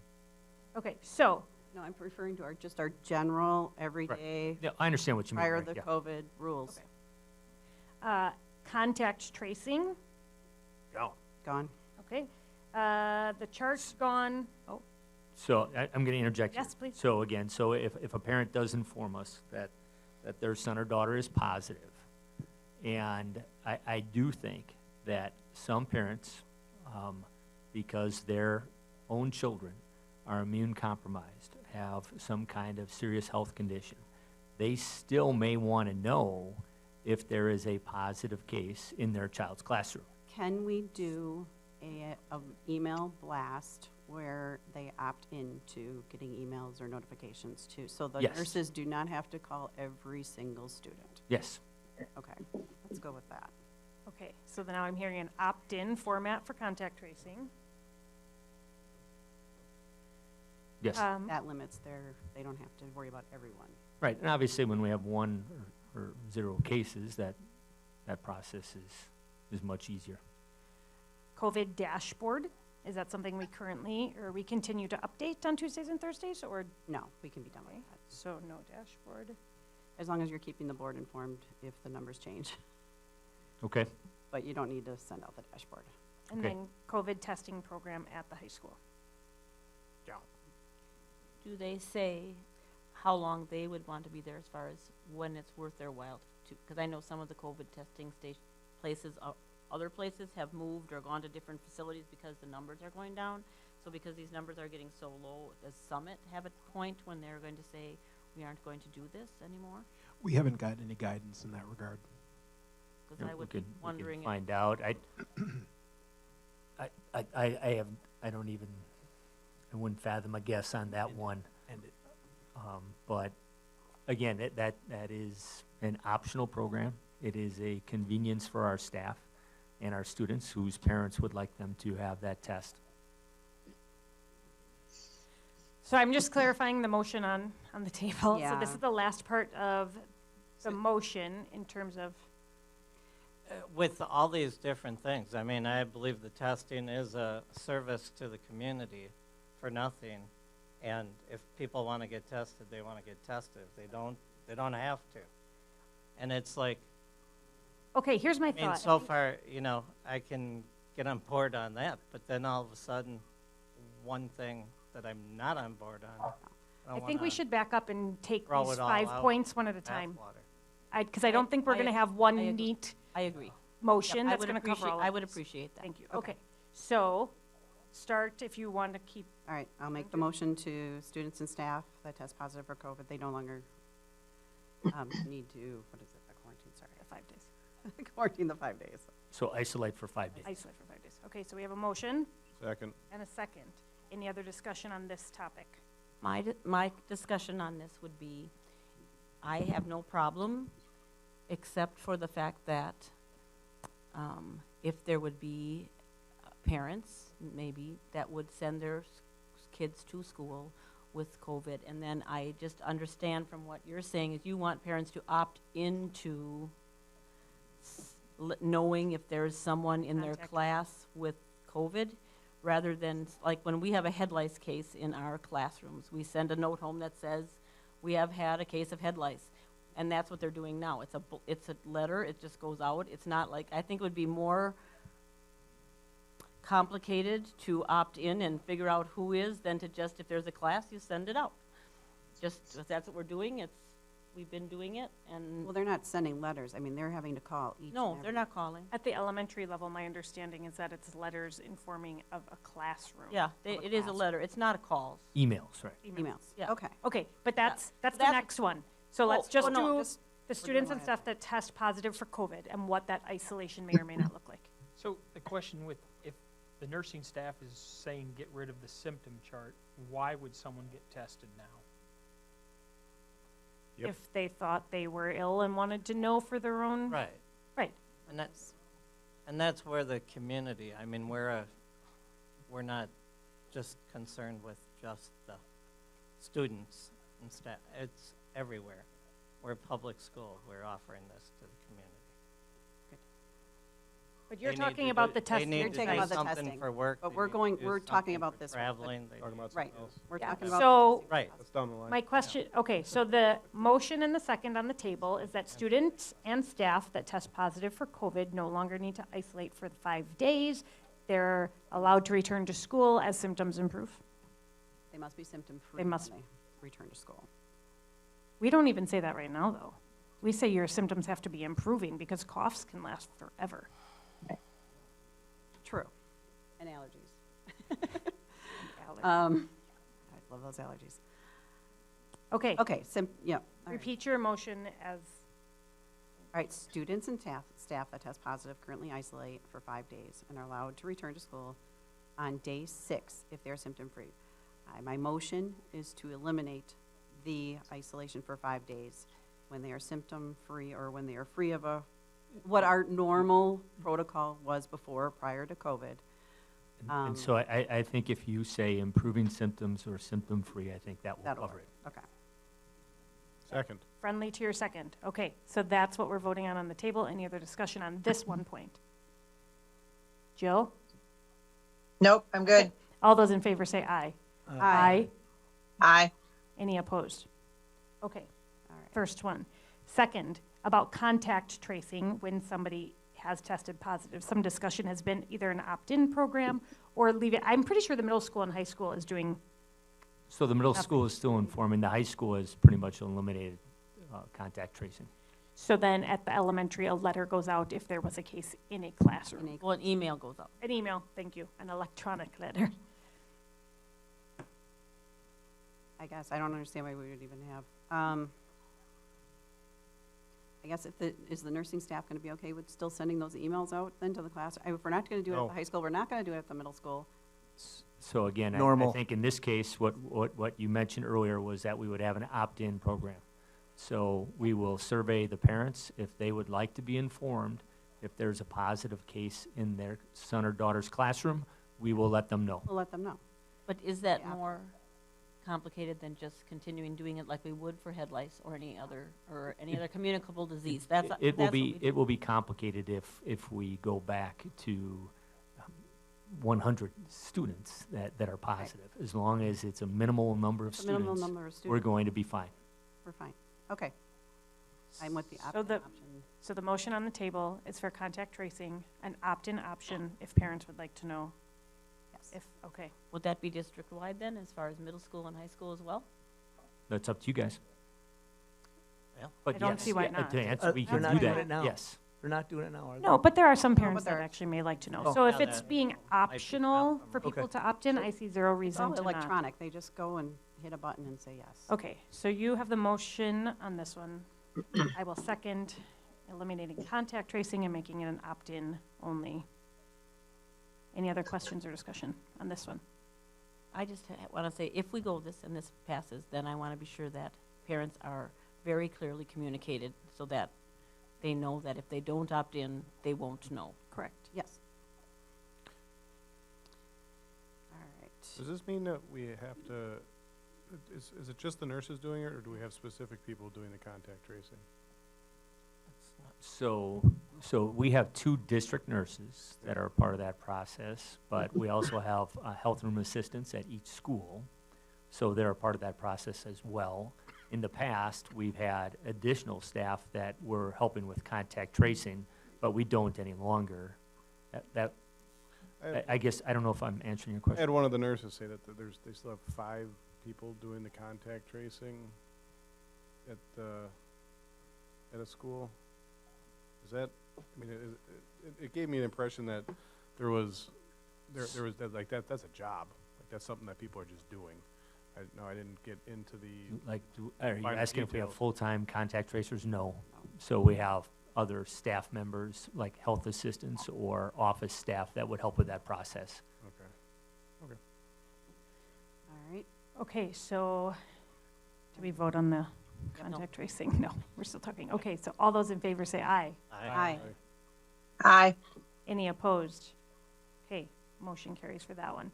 [SPEAKER 1] Okay, so.
[SPEAKER 11] No, I'm referring to just our general, everyday.
[SPEAKER 7] Yeah, I understand what you mean.
[SPEAKER 11] Prior
[SPEAKER 7] right,
[SPEAKER 11] to the
[SPEAKER 7] yeah.
[SPEAKER 11] COVID rules.
[SPEAKER 1] Contact tracing,
[SPEAKER 7] Go.
[SPEAKER 11] Gone.
[SPEAKER 1] Okay. The chart's gone. Oh,
[SPEAKER 7] So I'm going to interject here.
[SPEAKER 1] Yes, please.
[SPEAKER 7] So again, so if a parent does inform us that their son or daughter is positive, and I do think that some parents, because their own children are immune compromised, have some kind of serious health condition, they still may want to know if there is a positive case in their child's classroom.
[SPEAKER 11] Can we do a email blast where they opt into getting emails or notifications too? So the
[SPEAKER 7] Yes.
[SPEAKER 11] nurses do not have to call every single student?
[SPEAKER 7] Yes.
[SPEAKER 11] Okay, let's go with that.
[SPEAKER 1] okay. So then now I'm hearing an opt-in format for contact tracing.
[SPEAKER 7] Yes.
[SPEAKER 11] That limits they don't have to worry about everyone.
[SPEAKER 7] Right, and obviously when we have one or 0 cases, that process is much easier.
[SPEAKER 1] COVID dashboard, is that something we currently, or we continue to update on Tuesdays and Thursdays, or?
[SPEAKER 11] No, we can be done with that.
[SPEAKER 1] So no dashboard.
[SPEAKER 11] As long as you're keeping the board informed if the numbers change.
[SPEAKER 7] Okay.
[SPEAKER 11] But you don't need to send out the dashboard.
[SPEAKER 1] And
[SPEAKER 7] Okay.
[SPEAKER 1] then COVID testing program at the high school.
[SPEAKER 2] Do they say how long they would want to be there as far as when it's worth their while to, because I know some of the COVID testing places, other places have moved or gone to different facilities because the numbers are going down. So because these numbers are getting so low, does Summit have a point when they're going to say, we aren't going to do this anymore?
[SPEAKER 21] We haven't gotten any guidance in that regard.
[SPEAKER 2] Because I
[SPEAKER 7] We
[SPEAKER 2] would
[SPEAKER 7] could
[SPEAKER 2] be wondering. if-
[SPEAKER 7] find out. I wouldn't fathom a guess on that one. But again, that is an optional program. It is a convenience for our staff and our students whose parents would like them to have that test.
[SPEAKER 1] So I'm just clarifying the motion on the table. So this
[SPEAKER 11] Yeah.
[SPEAKER 1] is the last part of the motion in terms of,
[SPEAKER 5] With all these different things, I mean, I believe the testing is a service to the community for nothing. And if people want to get tested, they want to get tested. If they don't have to. And it's like,
[SPEAKER 1] okay, here's my
[SPEAKER 5] I mean,
[SPEAKER 1] thought.
[SPEAKER 5] so far, I can get on board on that, but then all of a sudden, one thing that I'm not on board on.
[SPEAKER 1] I think we should back up and take
[SPEAKER 5] throw
[SPEAKER 1] these
[SPEAKER 5] it all
[SPEAKER 1] 5
[SPEAKER 5] out
[SPEAKER 1] points one at a
[SPEAKER 5] with
[SPEAKER 1] time.
[SPEAKER 5] bathwater.
[SPEAKER 1] Because I don't think we're going to have one neat
[SPEAKER 2] I agree.
[SPEAKER 1] motion
[SPEAKER 2] Yep, I
[SPEAKER 1] that's
[SPEAKER 2] would
[SPEAKER 1] going to cover all of
[SPEAKER 2] I would
[SPEAKER 1] this.
[SPEAKER 2] appreciate that.
[SPEAKER 1] Thank you. Okay. So start if you want to keep.
[SPEAKER 11] All right, I'll make the motion to students and staff that test positive for COVID. They no longer need to, what is it, the quarantine, sorry.
[SPEAKER 1] 5 days.
[SPEAKER 11] Quarantine the 5 days.
[SPEAKER 7] So isolate for 5 days.
[SPEAKER 1] Isolate for 5 days. Okay, so we have a motion
[SPEAKER 8] Second.
[SPEAKER 1] and a second. Any other discussion on this topic?
[SPEAKER 2] My discussion on this would be, I have no problem, except for the fact that if there would be parents, maybe, that would send their kids to school with COVID, and then I just understand from what you're saying is you want parents to opt into knowing if there's someone in their class with COVID, rather than, like when we have a head lice case in our classrooms, we send a note home that says, we have had a case of head lice. And that's what they're doing now. It's a letter, it just goes out. It's not like, I think it would be more complicated to opt in and figure out who is than to just, if there's a class, you send it out. Just, if that's what we're doing, we've been doing it, and.
[SPEAKER 11] Well, they're not sending letters. I mean, they're having to call each.
[SPEAKER 2] No,
[SPEAKER 11] and
[SPEAKER 2] they're not calling.
[SPEAKER 1] At the elementary level, my understanding is that it's letters informing of a classroom.
[SPEAKER 2] Yeah, it is a letter. It's not a call.
[SPEAKER 7] Emails, right.
[SPEAKER 11] Emails.
[SPEAKER 2] Yeah.
[SPEAKER 11] Okay.
[SPEAKER 1] Okay, but that's the next one. So let's just do the students and
[SPEAKER 11] ahead.
[SPEAKER 1] stuff that test positive for COVID and what that isolation may or may not look like.
[SPEAKER 4] So the question with, if the nursing staff is saying get rid of the symptom chart, why would someone get tested now?
[SPEAKER 8] Yep.
[SPEAKER 1] If they thought they were ill and wanted to know for their own.
[SPEAKER 5] Right.
[SPEAKER 1] Right.
[SPEAKER 5] And that's where the community, I mean, we're not just concerned with just the students and staff. It's everywhere. We're a public school. We're offering this to the community.
[SPEAKER 1] But you're
[SPEAKER 5] They need
[SPEAKER 1] talking
[SPEAKER 5] to
[SPEAKER 1] about
[SPEAKER 5] do-
[SPEAKER 1] the testing.
[SPEAKER 5] They
[SPEAKER 11] You're
[SPEAKER 5] need to
[SPEAKER 11] talking
[SPEAKER 5] do
[SPEAKER 11] about the
[SPEAKER 5] something
[SPEAKER 11] testing.
[SPEAKER 5] for work.
[SPEAKER 11] But
[SPEAKER 5] they
[SPEAKER 11] we're
[SPEAKER 5] need to
[SPEAKER 11] going,
[SPEAKER 5] do
[SPEAKER 11] we're talking
[SPEAKER 5] something
[SPEAKER 11] about
[SPEAKER 5] for
[SPEAKER 11] this.
[SPEAKER 5] traveling. They
[SPEAKER 8] Talking
[SPEAKER 5] need-
[SPEAKER 8] about
[SPEAKER 11] Right.
[SPEAKER 8] something else.
[SPEAKER 11] We're
[SPEAKER 1] Yeah.
[SPEAKER 11] talking about.
[SPEAKER 1] So
[SPEAKER 5] Right.
[SPEAKER 8] That's down the line.
[SPEAKER 1] my question, okay, so the motion and the second on the table is that students and staff that test positive for COVID no longer need to isolate for 5 days. they're allowed to return to school as symptoms improve.
[SPEAKER 11] They must be symptom-free
[SPEAKER 1] They
[SPEAKER 11] when
[SPEAKER 1] must.
[SPEAKER 11] they return to school.
[SPEAKER 1] We don't even say that right now, though. We say your symptoms have to be improving because coughs can last forever.
[SPEAKER 11] True. And allergies.
[SPEAKER 1] Allergies.
[SPEAKER 11] I love those allergies.
[SPEAKER 1] Okay.
[SPEAKER 11] Okay, yeah. All right.
[SPEAKER 1] Repeat your motion as,
[SPEAKER 11] All right, students and staff that test positive currently isolate for 5 days and are allowed to return to school on day 6 if they're symptom-free. My motion is to eliminate the isolation for 5 days when they are symptom-free or when they are free of what our normal protocol was before, prior to COVID.
[SPEAKER 7] And so I think if you say improving symptoms or symptom-free, I think that will
[SPEAKER 11] That'll
[SPEAKER 7] cover
[SPEAKER 11] work.
[SPEAKER 7] it.
[SPEAKER 11] Okay.
[SPEAKER 8] Second.
[SPEAKER 1] friendly to your second. Okay, so that's what we're voting on the table. Any other discussion on this one point? Jill?
[SPEAKER 22] Nope, I'm good.
[SPEAKER 1] All those in favor say aye.
[SPEAKER 11] Aye.
[SPEAKER 22] Aye.
[SPEAKER 1] Any opposed? Okay,
[SPEAKER 11] All right.
[SPEAKER 1] first one. Second, about contact tracing when somebody has tested positive. Some discussion has been either an opt-in program or leave it. I'm pretty sure the middle school and high school is doing.
[SPEAKER 7] So the middle school is still informing, the high school has pretty much eliminated contact tracing.
[SPEAKER 1] So then at the elementary, a letter goes out if there was a case in a classroom.
[SPEAKER 2] Well, an email goes out.
[SPEAKER 1] An email, thank you, an electronic letter.
[SPEAKER 11] I guess, I don't understand why we would even have, I guess is the nursing staff gonna be okay with still sending those emails out then to the class? If we're not gonna do it at
[SPEAKER 8] No.
[SPEAKER 11] the high school, we're not gonna do it at the middle school.
[SPEAKER 7] So again, I
[SPEAKER 19] Normal.
[SPEAKER 7] think in this case, what you mentioned earlier was that we would have an opt-in program. So we will survey the parents if they would like to be informed. If there's a positive case in their son or daughter's classroom, we will let them know.
[SPEAKER 11] We'll let them know.
[SPEAKER 2] But is that
[SPEAKER 11] Yeah.
[SPEAKER 2] more complicated than just continuing doing it like we would for head lice or any other communicable disease? That's what we do.
[SPEAKER 7] It will be complicated if we go back to 100 students that are positive. As long as it's a minimal number of
[SPEAKER 11] A minimal
[SPEAKER 7] students,
[SPEAKER 11] number of
[SPEAKER 7] we're
[SPEAKER 11] students.
[SPEAKER 7] going to be fine.
[SPEAKER 11] We're fine. Okay. I'm with the
[SPEAKER 1] So
[SPEAKER 11] opt-in
[SPEAKER 1] the-
[SPEAKER 11] option.
[SPEAKER 1] So the motion on the table is for contact tracing, an opt-in option if parents would like to know.
[SPEAKER 11] Yes.
[SPEAKER 1] If, okay.
[SPEAKER 2] Would that be district-wide then, as far as middle school and high school as well?
[SPEAKER 7] That's up to you guys.
[SPEAKER 5] Yeah.
[SPEAKER 7] But
[SPEAKER 1] I don't
[SPEAKER 7] yes,
[SPEAKER 1] see why
[SPEAKER 7] yeah,
[SPEAKER 1] not.
[SPEAKER 7] To answer, we
[SPEAKER 19] They're
[SPEAKER 7] can
[SPEAKER 19] not
[SPEAKER 7] do
[SPEAKER 19] doing
[SPEAKER 7] that,
[SPEAKER 19] it now.
[SPEAKER 7] yes.
[SPEAKER 19] They're not doing it now, are they?
[SPEAKER 1] No, but there are some
[SPEAKER 11] but
[SPEAKER 1] parents that
[SPEAKER 11] there-
[SPEAKER 1] actually may like to know.
[SPEAKER 19] Oh.
[SPEAKER 1] So if
[SPEAKER 5] Yeah,
[SPEAKER 1] it's
[SPEAKER 5] that
[SPEAKER 1] being
[SPEAKER 5] might be
[SPEAKER 1] optional for
[SPEAKER 5] comparable.
[SPEAKER 1] people to opt in, I see zero
[SPEAKER 11] It's
[SPEAKER 1] reason
[SPEAKER 11] all
[SPEAKER 1] to not.
[SPEAKER 11] electronic. They just go and hit a button and say yes.
[SPEAKER 1] Okay, so you have the motion on this one. I will second eliminating contact tracing and making it an opt-in only. Any other questions or discussion on this one?
[SPEAKER 2] I just want to say, if we go this and this passes, then I want to be sure that parents are very clearly communicated so that they know that if they don't opt in, they won't know.
[SPEAKER 1] Correct.
[SPEAKER 11] Yes. All right.
[SPEAKER 8] Does this mean that we have to, is it just the nurses doing it, or do we have specific people doing the contact tracing?
[SPEAKER 7] So we have 2 district nurses that are part of that process, but we also have health room assistants at each school. So they're a part of that process as well. In the past, we've had additional staff that were helping with contact tracing, but we don't any longer. I guess, I don't know if I'm answering your
[SPEAKER 8] I
[SPEAKER 7] question.
[SPEAKER 8] had one of the nurses say that they still have 5 people doing the contact tracing at a school. Is that, I mean, it gave me an impression that there was that's a job. Like, that's something that people are just doing. I didn't get into the.
[SPEAKER 7] Like, are you
[SPEAKER 8] finer
[SPEAKER 7] asking if we have
[SPEAKER 8] details.
[SPEAKER 7] full-time contact tracers? No. So we have other staff members, like health assistants or office staff that would help with that process.
[SPEAKER 8] Okay.
[SPEAKER 11] All right.
[SPEAKER 1] Okay, so do we vote on the
[SPEAKER 2] Yep, no.
[SPEAKER 1] contact tracing? No, we're still talking. Okay, so all those in favor say aye.
[SPEAKER 11] Aye.
[SPEAKER 22] Aye.
[SPEAKER 1] Any opposed? Okay, motion carries for that one.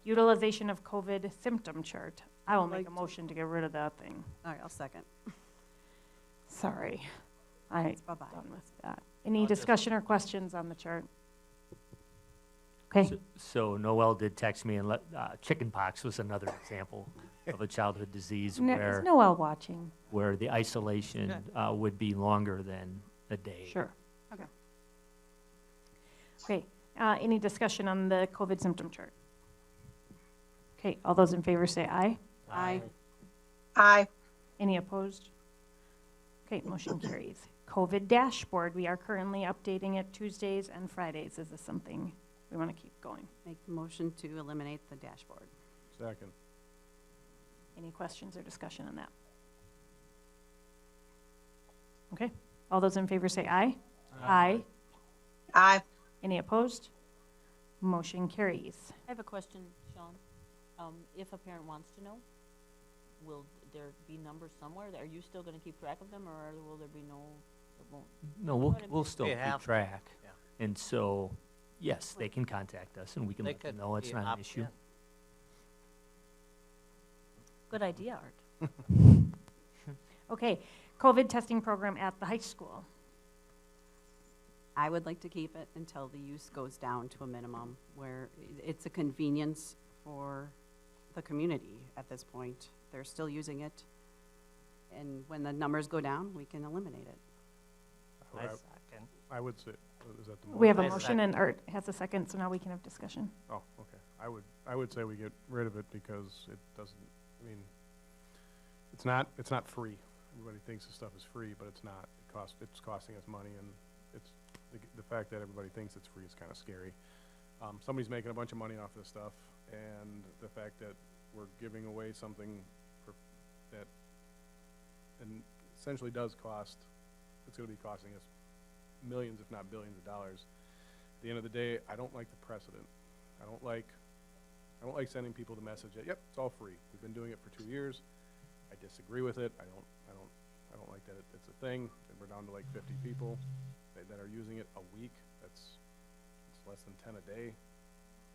[SPEAKER 1] Utilization of COVID symptom chart. I will make a motion to get rid of that thing.
[SPEAKER 11] All right, I'll second.
[SPEAKER 1] Sorry. I'm
[SPEAKER 11] Bye-bye.
[SPEAKER 1] done with that. Any
[SPEAKER 5] I'll just-
[SPEAKER 1] discussion or questions on the chart? Okay,
[SPEAKER 7] So Noel did text me, and chicken pox was another example of a childhood disease
[SPEAKER 1] is
[SPEAKER 7] where
[SPEAKER 1] Noel watching?
[SPEAKER 7] where the isolation would be longer than a day.
[SPEAKER 1] Sure. Okay. Okay, Any discussion on the COVID symptom chart? Okay, all those in favor say aye.
[SPEAKER 11] Aye.
[SPEAKER 22] Aye.
[SPEAKER 1] Any opposed? Okay, motion carries. COVID dashboard, we are currently updating it Tuesdays and Fridays. Is this something we want to keep going?
[SPEAKER 11] Make the motion to eliminate the dashboard.
[SPEAKER 8] Second.
[SPEAKER 1] Any questions or discussion on that? Okay, all those in favor say aye. Aye.
[SPEAKER 22] Aye.
[SPEAKER 1] Any opposed? Motion carries.
[SPEAKER 2] I have a question, Sean. If a parent wants to know, will there be numbers somewhere? Are you still going to keep track of them, or will there be no? It won't.
[SPEAKER 7] No, we'll still
[SPEAKER 5] They
[SPEAKER 7] keep
[SPEAKER 5] have to,
[SPEAKER 7] track.
[SPEAKER 5] yeah.
[SPEAKER 7] And so, yes, they can contact us and we can
[SPEAKER 5] They
[SPEAKER 7] let them
[SPEAKER 5] could
[SPEAKER 7] know it's
[SPEAKER 5] be
[SPEAKER 7] not an
[SPEAKER 5] opt
[SPEAKER 7] issue.
[SPEAKER 5] in.
[SPEAKER 2] Good idea, Art.
[SPEAKER 1] Okay, COVID testing program at the high school.
[SPEAKER 11] I would like to keep it until the use goes down to a minimum, where it's a convenience for the community at this point. They're still using it, and when the numbers go down, we can eliminate it.
[SPEAKER 5] I second.
[SPEAKER 8] I would say, is that the motion?
[SPEAKER 1] We have a
[SPEAKER 5] I
[SPEAKER 1] motion
[SPEAKER 5] second.
[SPEAKER 1] and Art has a second, so now we can have discussion.
[SPEAKER 8] Oh, okay. I would say we get rid of it because it doesn't, I mean, it's not free. Everybody thinks this stuff is free, but it's not. It's costing us money, and it's, the fact that everybody thinks it's free is kind of scary. Somebody's making a bunch of money off this stuff, and the fact that we're giving away something that and essentially does cost, it's going to be costing us millions, if not billions of dollars. At the end of the day, I don't like the precedent. I don't like sending people the message that, yep, it's all free. We've been doing it for 2 years. I disagree with it. I don't like that it's a thing. And we're down to like 50 people that are using it a week. It's less than 10 a day.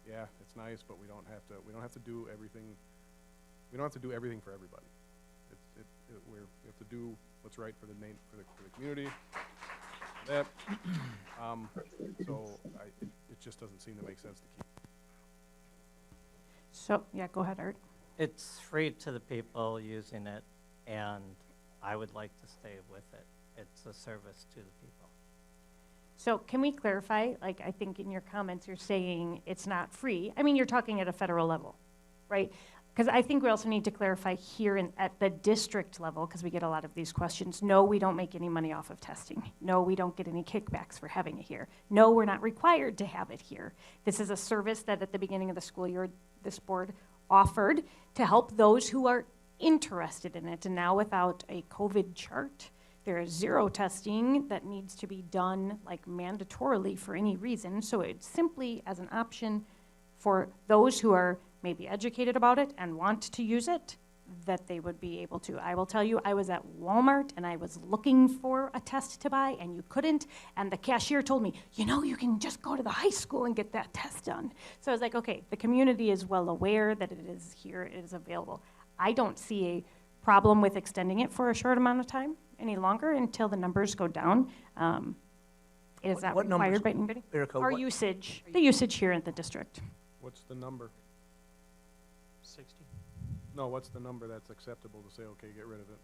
[SPEAKER 8] Yeah, it's nice, but we don't have to do everything. We don't have to do everything for everybody. We have to do what's right for the community. That, so it just doesn't seem to make sense to keep.
[SPEAKER 1] So, yeah, go ahead, Art.
[SPEAKER 5] It's free to the people using it, and I would like to stay with it. It's a service to the people.
[SPEAKER 1] So can we clarify, like, I think in your comments you're saying it's not free. I mean, you're talking at a federal level, right? Because I think we also need to clarify here at the district level, because we get a lot of these questions. No, we don't make any money off of testing. No, we don't get any kickbacks for having it here. No, we're not required to have it here. This is a service that at the beginning of the school year, this board offered to help those who are interested in it. And now without a COVID chart, there is zero testing that needs to be done like mandatorily for any reason. So it's simply as an option for those who are maybe educated about it and want to use it, that they would be able to. I will tell you, I was at Walmart and I was looking for a test to buy and you couldn't. And the cashier told me, you know, you can just go to the high school and get that test done. So I was like, okay, the community is well aware that it is here, it is available. I don't see a problem with extending it for a short amount of time any longer until the numbers go down. It is not required by anybody.
[SPEAKER 19] Erica,
[SPEAKER 1] Our usage, the usage here at the district.
[SPEAKER 8] What's the number?
[SPEAKER 4] 60.
[SPEAKER 8] No, what's the number that's acceptable to say, okay, get rid of it?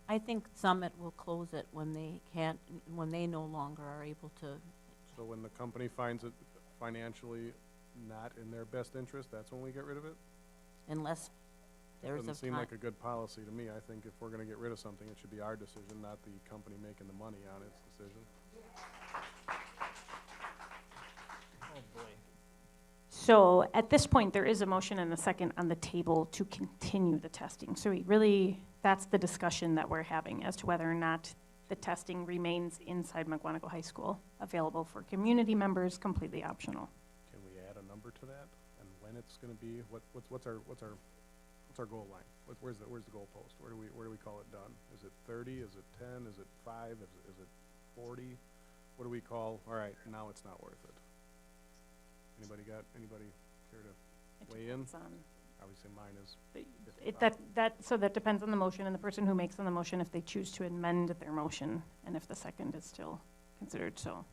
[SPEAKER 2] I think Summit will close it when they no longer are able to.
[SPEAKER 8] So when the company finds it financially not in their best interest, that's when we get rid of it?
[SPEAKER 2] Unless there's
[SPEAKER 8] Doesn't seem like a good policy to me. I think if we're going to get rid of something, it should be our decision, not the company making the money on its decision.
[SPEAKER 4] Oh, boy.
[SPEAKER 1] So at this point, there is a motion and a second on the table to continue the testing. So that's the discussion that we're having as to whether or not the testing remains inside Mukwonago High School, available for community members, completely optional.
[SPEAKER 8] Can we add a number to that? And when it's going to be? What's our goal line? Where's the goal post? Where do we call it done? Is it 30? Is it 10? Is it 5? Is it 40? What do we call? All right, now it's not worth it. Anybody care to weigh in? Obviously, mine is.
[SPEAKER 1] So that depends on the motion and the person who makes on the motion if they choose to amend their motion and if the second is still considered so.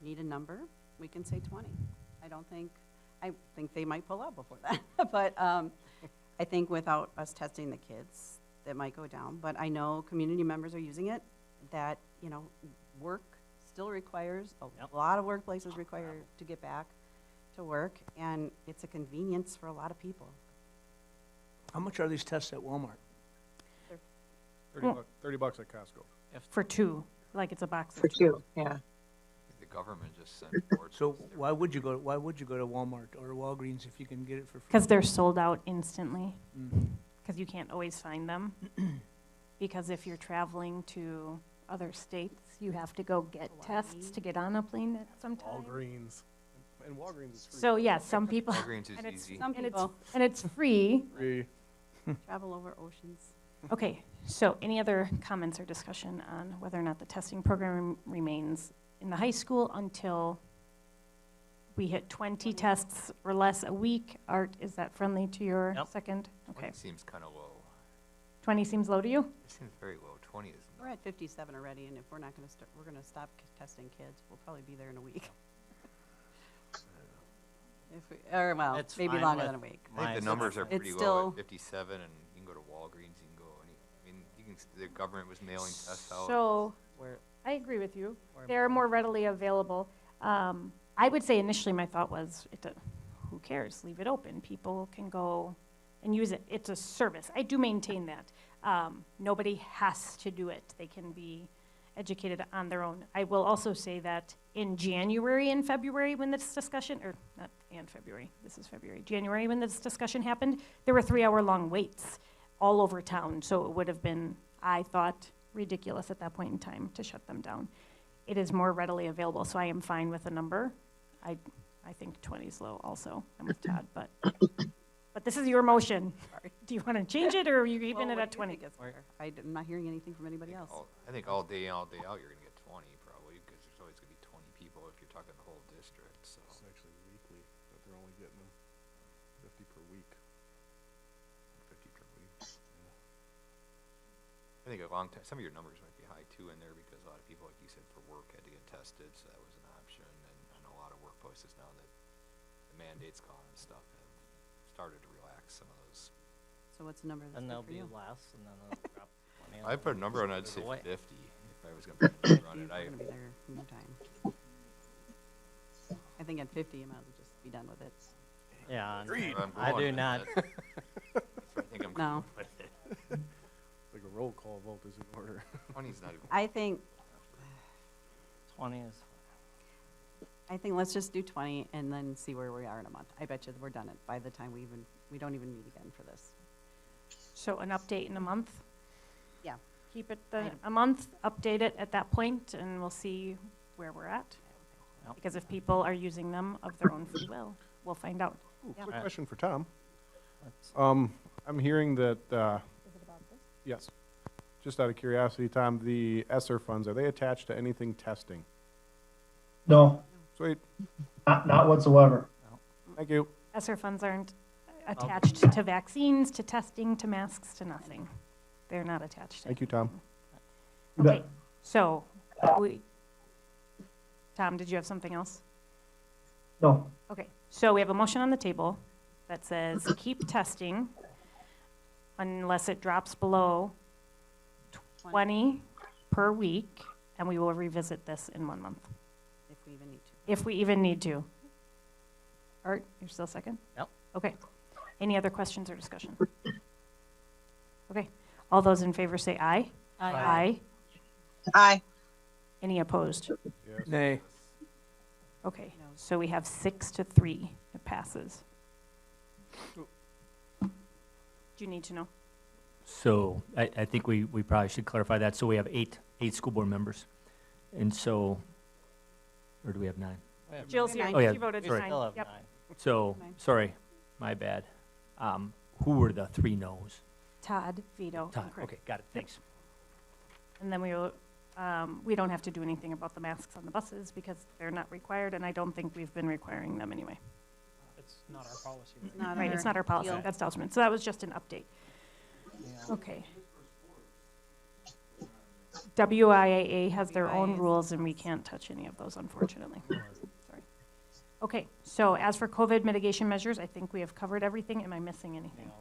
[SPEAKER 11] Need a number? We can say 20. I think they might pull out before that. But I think without us testing the kids, that might go down. But I know community members are using it that, work still requires, a lot of workplaces require to get back to work, and it's a convenience for a lot of people.
[SPEAKER 19] How much are these tests at Walmart?
[SPEAKER 8] 30 bucks at Costco.
[SPEAKER 1] For two, like it's a box of
[SPEAKER 22] For two, yeah.
[SPEAKER 3] The government just sent forward.
[SPEAKER 19] So why would you go to Walmart or Walgreens if you can get it for free?
[SPEAKER 1] Because they're sold out instantly.
[SPEAKER 19] Mm.
[SPEAKER 1] Because you can't always find them. Because if you're traveling to other states, you have to go get tests to get on a plane sometimes.
[SPEAKER 8] Walgreens. And Walgreens is free.
[SPEAKER 1] So yeah, some people.
[SPEAKER 3] Walgreens is
[SPEAKER 1] and it's,
[SPEAKER 3] easy.
[SPEAKER 11] Some
[SPEAKER 1] and it's,
[SPEAKER 11] people.
[SPEAKER 1] and it's free.
[SPEAKER 8] Free.
[SPEAKER 11] Travel over oceans.
[SPEAKER 1] Okay, so any other comments or discussion on whether or not the testing program remains in the high school until we hit 20 tests or less a week? Art, is that friendly to your second? Okay.
[SPEAKER 3] 20 seems kind of low.
[SPEAKER 1] 20 seems low to you?
[SPEAKER 3] It seems very low. 20 is
[SPEAKER 11] We're at 57 already, and if we're not going to start, we're going to stop testing kids. We'll probably be there in a week. If we, or well,
[SPEAKER 5] It's
[SPEAKER 11] maybe
[SPEAKER 5] fine
[SPEAKER 11] longer
[SPEAKER 5] with
[SPEAKER 11] than a week.
[SPEAKER 3] I think the numbers are pretty
[SPEAKER 11] It's
[SPEAKER 3] low
[SPEAKER 11] still,
[SPEAKER 3] at 57, and you can go to Walgreens, you can go any, I mean, you can, the government was mailing tests out.
[SPEAKER 1] So, I agree with you. They're more readily available. I would say initially my thought was, who cares? Leave it open. People can go and use it. It's a service. I do maintain that. Nobody has to do it. They can be educated on their own. I will also say that in January and February when this discussion, or not in February, this is February, January when this discussion happened, there were 3-hour-long waits all over town. So it would have been, I thought, ridiculous at that point in time to shut them down. It is more readily available, so I am fine with the number. I think 20 is low also. I'm with Todd, but this is your motion.
[SPEAKER 11] Sorry.
[SPEAKER 1] Do you want to change it, or are you keeping
[SPEAKER 11] well,
[SPEAKER 1] it
[SPEAKER 11] what
[SPEAKER 1] at
[SPEAKER 11] do you
[SPEAKER 1] 20?
[SPEAKER 11] think is fair? I'm not hearing anything from anybody else.
[SPEAKER 3] I think all day in, all day out, you're going to get 20 probably, because there's always going to be 20 people if you're talking the whole district, so.
[SPEAKER 8] It's actually weekly, but they're only getting them 50 per week.
[SPEAKER 3] 50 per week. I think a long time, some of your numbers might be high too in there, because a lot of people, like you said, for work had to get tested, so that was an option. And I know a lot of workplaces now that the mandate's gone and stuff have started to relax some of those.
[SPEAKER 11] So what's the number that's
[SPEAKER 5] And
[SPEAKER 11] good
[SPEAKER 5] they'll
[SPEAKER 11] for
[SPEAKER 5] be
[SPEAKER 11] you?
[SPEAKER 5] less, and then they'll drop 20.
[SPEAKER 3] I put a number on it, I'd say
[SPEAKER 5] Away.
[SPEAKER 3] 50 if I was going to put a number on it.
[SPEAKER 11] We're going to be there in no time. I think at 50, you might as well just be done with it.
[SPEAKER 5] Yeah,
[SPEAKER 3] Agreed.
[SPEAKER 5] I do not.
[SPEAKER 3] I think I'm
[SPEAKER 11] No.
[SPEAKER 3] going with it.
[SPEAKER 8] It's like a roll call vote is in order.
[SPEAKER 3] 20's not even.
[SPEAKER 11] I think
[SPEAKER 5] 20 is.
[SPEAKER 11] let's just do 20 and then see where we are in a month. I bet you we're done it by the time we don't even meet again for this.
[SPEAKER 1] So an update in a month?
[SPEAKER 11] Yeah.
[SPEAKER 1] Keep it a month, update it at that point, and we'll see where we're at.
[SPEAKER 5] Yep.
[SPEAKER 1] Because if people are using them of their own free will, we'll find out.
[SPEAKER 8] Ooh,
[SPEAKER 1] Yeah.
[SPEAKER 8] quick question for Tom.
[SPEAKER 5] Let's-
[SPEAKER 8] I'm hearing that,
[SPEAKER 1] Is it about this?
[SPEAKER 8] yes, just out of curiosity, Tom, the Esser funds, are they attached to anything testing?
[SPEAKER 17] No,
[SPEAKER 8] Sweet,
[SPEAKER 17] not whatsoever.
[SPEAKER 8] thank you.
[SPEAKER 1] ESSER funds aren't attached to vaccines, to testing, to masks, to nothing. They're not attached to
[SPEAKER 8] Thank you, Tom.
[SPEAKER 17] You bet.
[SPEAKER 1] Okay, so, Tom, did you have something else?
[SPEAKER 17] No,
[SPEAKER 1] Okay, so we have a motion on the table that says keep testing unless it drops below 20 per week, and we will revisit this in 1 month,
[SPEAKER 11] If we even need to.
[SPEAKER 1] if we even need to. Art, you're still second?
[SPEAKER 5] Yep.
[SPEAKER 1] Okay. Any other questions or discussion? Okay, all those in favor say aye.
[SPEAKER 2] Aye.
[SPEAKER 1] Aye.
[SPEAKER 22] Aye.
[SPEAKER 1] Any opposed?
[SPEAKER 8] Yes.
[SPEAKER 19] Nay.
[SPEAKER 1] Okay, so we have 6-3, it passes. Do you need to know?
[SPEAKER 7] So I think we probably should clarify that. So we have eight school board members. And so, or do we have 9?
[SPEAKER 5] We have
[SPEAKER 1] Jill's here,
[SPEAKER 11] nine.
[SPEAKER 7] Oh, yeah,
[SPEAKER 1] she voted
[SPEAKER 5] We
[SPEAKER 7] sorry.
[SPEAKER 1] nine.
[SPEAKER 5] still have
[SPEAKER 1] Yep.
[SPEAKER 5] 9.
[SPEAKER 7] So,
[SPEAKER 11] Nine.
[SPEAKER 7] sorry, my bad. Who were the 3 no's?
[SPEAKER 1] Todd, Vito, and
[SPEAKER 7] Todd,
[SPEAKER 1] Craig.
[SPEAKER 7] okay, got it, thanks.
[SPEAKER 1] And then we don't have to do anything about the masks on the buses because they're not required, and I don't think we've been requiring them anyway.
[SPEAKER 4] It's not our policy.
[SPEAKER 11] It's not
[SPEAKER 1] Right, it's not our policy,
[SPEAKER 11] deal.
[SPEAKER 1] that's Dousman. So that was just an update. Okay. WIAA has their own
[SPEAKER 11] WIAA.
[SPEAKER 1] rules, and we can't touch any of those, unfortunately. Sorry. Okay, so as for COVID mitigation measures, I think we have covered everything. Am I missing anything?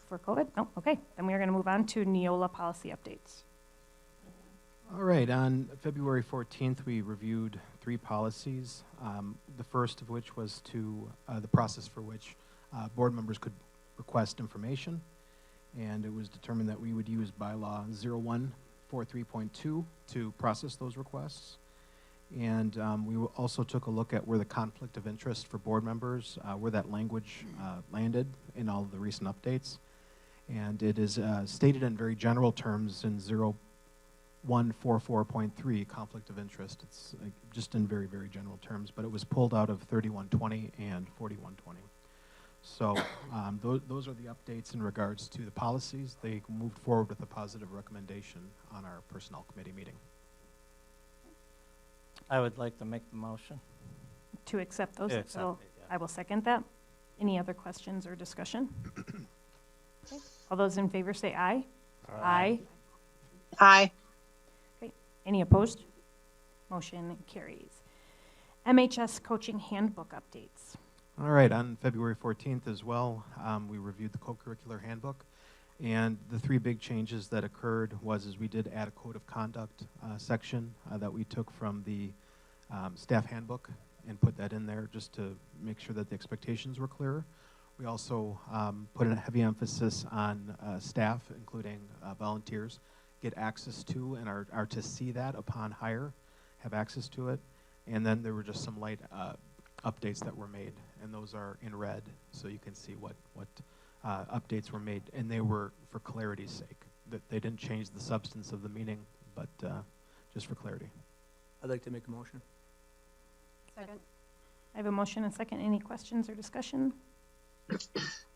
[SPEAKER 1] For COVID? No, okay. Then we are going to move on to Neola policy updates.
[SPEAKER 21] All right, on February 14th, we reviewed 3 policies. The first of which was the process for which board members could request information. And it was determined that we would use bylaw 0143.2 to process those requests. And we also took a look at where the conflict of interest for board members, where that language landed in all of the recent updates. And it is stated in very general terms in 0144.3, conflict of interest. It's just in very, very general terms, but it was pulled out of 3120 and 4120. So those are the updates in regards to the policies. They moved forward with a positive recommendation on our personnel committee meeting.
[SPEAKER 5] I would like to make the motion.
[SPEAKER 1] To accept those?
[SPEAKER 5] To accept
[SPEAKER 1] So
[SPEAKER 5] it, yeah.
[SPEAKER 1] I will second that. Any other questions or discussion? Okay. All those in favor say aye. Aye.
[SPEAKER 22] Aye.
[SPEAKER 1] Okay. Any opposed? Motion carries. MHS Coaching Handbook updates.
[SPEAKER 21] All right, on February 14th as well, we reviewed the Co-Curricular Handbook. And the 3 big changes that occurred was we did add a code of conduct section that we took from the staff handbook and put that in there just to make sure that the expectations were clear. We also put a heavy emphasis on staff, including volunteers, get access to and are to see that upon hire, have access to it. And then there were just some light updates that were made, and those are in red, so you can see what updates were made, and they were for clarity's sake. That they didn't change the substance of the meaning, but just for clarity.
[SPEAKER 19] I'd like to make a motion.
[SPEAKER 11] Second.
[SPEAKER 1] I have a motion and second. Any questions or discussion?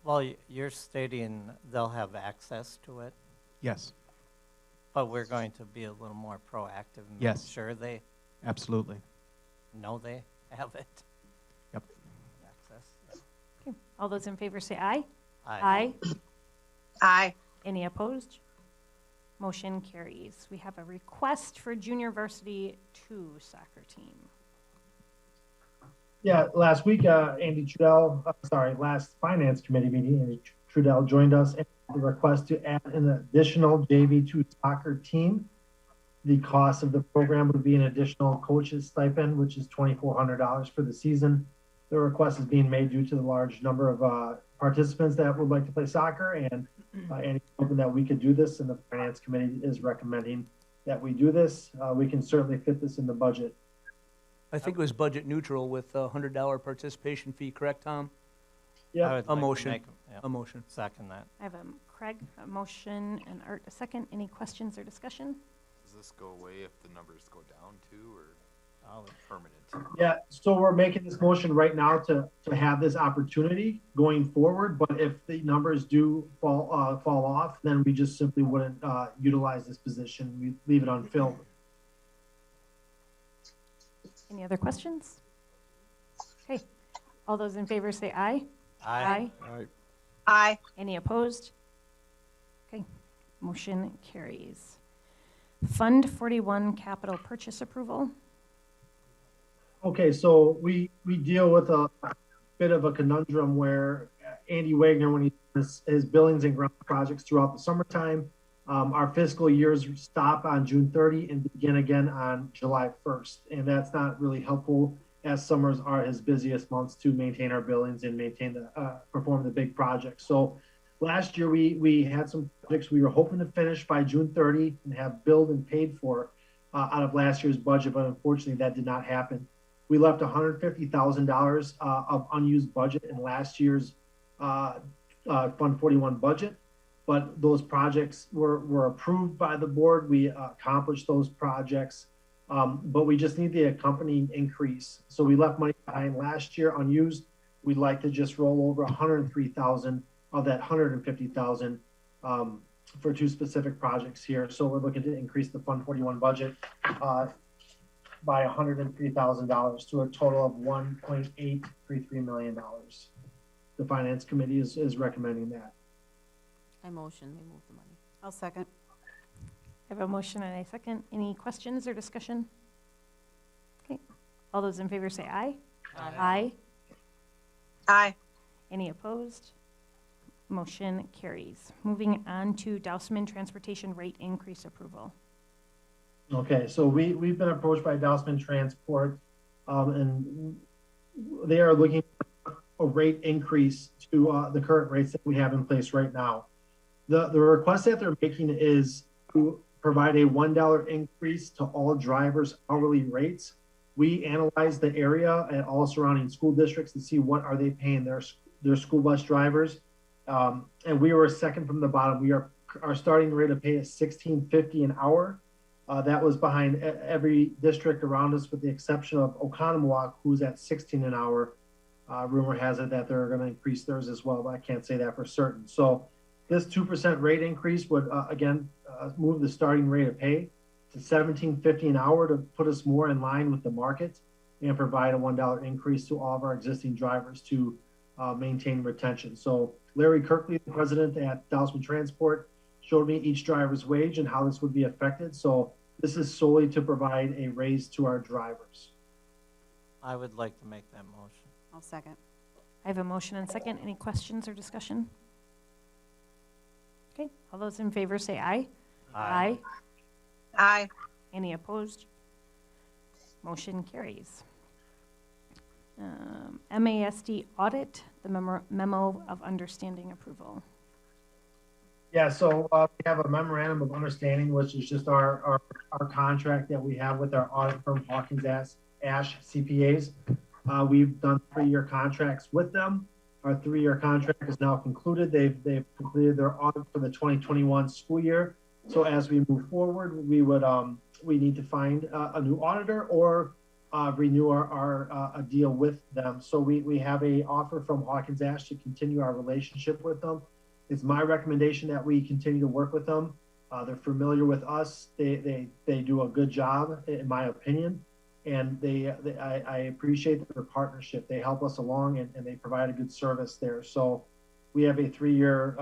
[SPEAKER 5] Well, you're stating they'll have access to it,
[SPEAKER 21] Yes.
[SPEAKER 5] but we're going to be a little more proactive and
[SPEAKER 21] Yes.
[SPEAKER 5] make sure they
[SPEAKER 21] Absolutely.
[SPEAKER 5] know they have it.
[SPEAKER 21] Yep.
[SPEAKER 5] Access.
[SPEAKER 1] Okay. All those in favor say aye.
[SPEAKER 5] Aye.
[SPEAKER 22] Aye.
[SPEAKER 1] Any opposed? Motion carries. We have a request for Junior Varsity 2 soccer team.
[SPEAKER 17] Yeah, last week, last finance committee meeting, Andy Trudell joined us and the request to add an additional JV2 soccer team. The cost of the program would be an additional coach's stipend, which is $2,400 for the season. The request is being made due to the large number of participants that would like to play soccer, and Andy's hoping that we could do this, and the finance committee is recommending that we do this. We can certainly fit this in the budget.
[SPEAKER 19] I think it was budget neutral with a $100 participation fee, correct, Tom?
[SPEAKER 17] Yeah.
[SPEAKER 5] I would
[SPEAKER 19] A
[SPEAKER 5] like to
[SPEAKER 19] motion.
[SPEAKER 5] make
[SPEAKER 19] A motion.
[SPEAKER 5] Second that.
[SPEAKER 1] I have Craig, a motion, and Art, a second. Any questions or discussion?
[SPEAKER 3] Does this go away if the numbers go down too, or permanent?
[SPEAKER 17] Yeah, so we're making this motion right now to have this opportunity going forward, but if the numbers do fall off, then we just simply wouldn't utilize this position. We leave it unfilled.
[SPEAKER 1] Any other questions? Okay. All those in favor say aye.
[SPEAKER 5] Aye.
[SPEAKER 21] Aye.
[SPEAKER 22] Aye.
[SPEAKER 1] Any opposed? Okay. Motion carries. Fund 41 capital purchase approval.
[SPEAKER 17] Okay, so we deal with a bit of a conundrum where Andy Wagner, when he does his buildings and ground projects throughout the summertime, our fiscal years stop on June 30 and begin again on July 1st. And that's not really helpful, as summers are his busiest months to maintain our buildings and perform the big projects. So last year we had some projects we were hoping to finish by June 30 and have billed and paid for out of last year's budget, but unfortunately that did not happen. We left $150,000 of unused budget in last year's Fund 41 budget, but those projects were approved by the board. We accomplished those projects, but we just need the accompanying increase. So we left money behind last year unused. We'd like to just roll over $103,000 of that $150,000 for 2 specific projects here. So we're looking to increase the Fund 41 budget by $103,000 to a total of $1.833 million. The Finance Committee is recommending that.
[SPEAKER 2] I motion we move the money.
[SPEAKER 11] I'll second.
[SPEAKER 1] I have a motion and a second. Any questions or discussion? Okay. All those in favor say aye. Aye.
[SPEAKER 22] Aye.
[SPEAKER 1] Any opposed? Motion carries. Moving on to Dousman Transportation rate increase approval.
[SPEAKER 17] Okay, so we've been approached by Dousman Transport, and they are looking for a rate increase to the current rates that we have in place right now. The request that they're making is to provide a $1 increase to all drivers' hourly rates. We analyzed the area and all surrounding school districts to see what are they paying their school bus drivers, and we were second from the bottom. Our starting rate of pay is $16.50 an hour. That was behind every district around us, with the exception of Oconomowoc, who's at 16 an hour. Rumor has it that they're going to increase theirs as well, but I can't say that for certain. So this 2% rate increase would, again, move the starting rate of pay to $17.50 an hour to put us more in line with the market and provide a $1 increase to all of our existing drivers to maintain retention. So Larry Kirkley, the president at Dousman Transport, showed me each driver's wage and how this would be affected. So this is solely to provide a raise to our drivers.
[SPEAKER 5] I would like to make that motion.
[SPEAKER 11] I'll second.
[SPEAKER 1] I have a motion and second. Any questions or discussion? Okay, all those in favor say aye.
[SPEAKER 5] Aye.
[SPEAKER 22] Aye.
[SPEAKER 1] Any opposed? Motion carries. MASD audit, the memo of understanding approval.
[SPEAKER 17] Yeah, so we have a memorandum of understanding, which is just our contract that we have with our audit firm, Hawkins Ash CPAs. We've done 3-year contracts with them. Our 3-year contract is now concluded. They've completed their audit for the 2021 school year. So as we move forward, we need to find a new auditor or renew our deal with them. So we have a offer from Hawkins Ash to continue our relationship with them. It's my recommendation that we continue to work with them. They're familiar with us. They do a good job, in my opinion, and I appreciate their partnership. They help us along and they provide a good service there. So we have a 3-year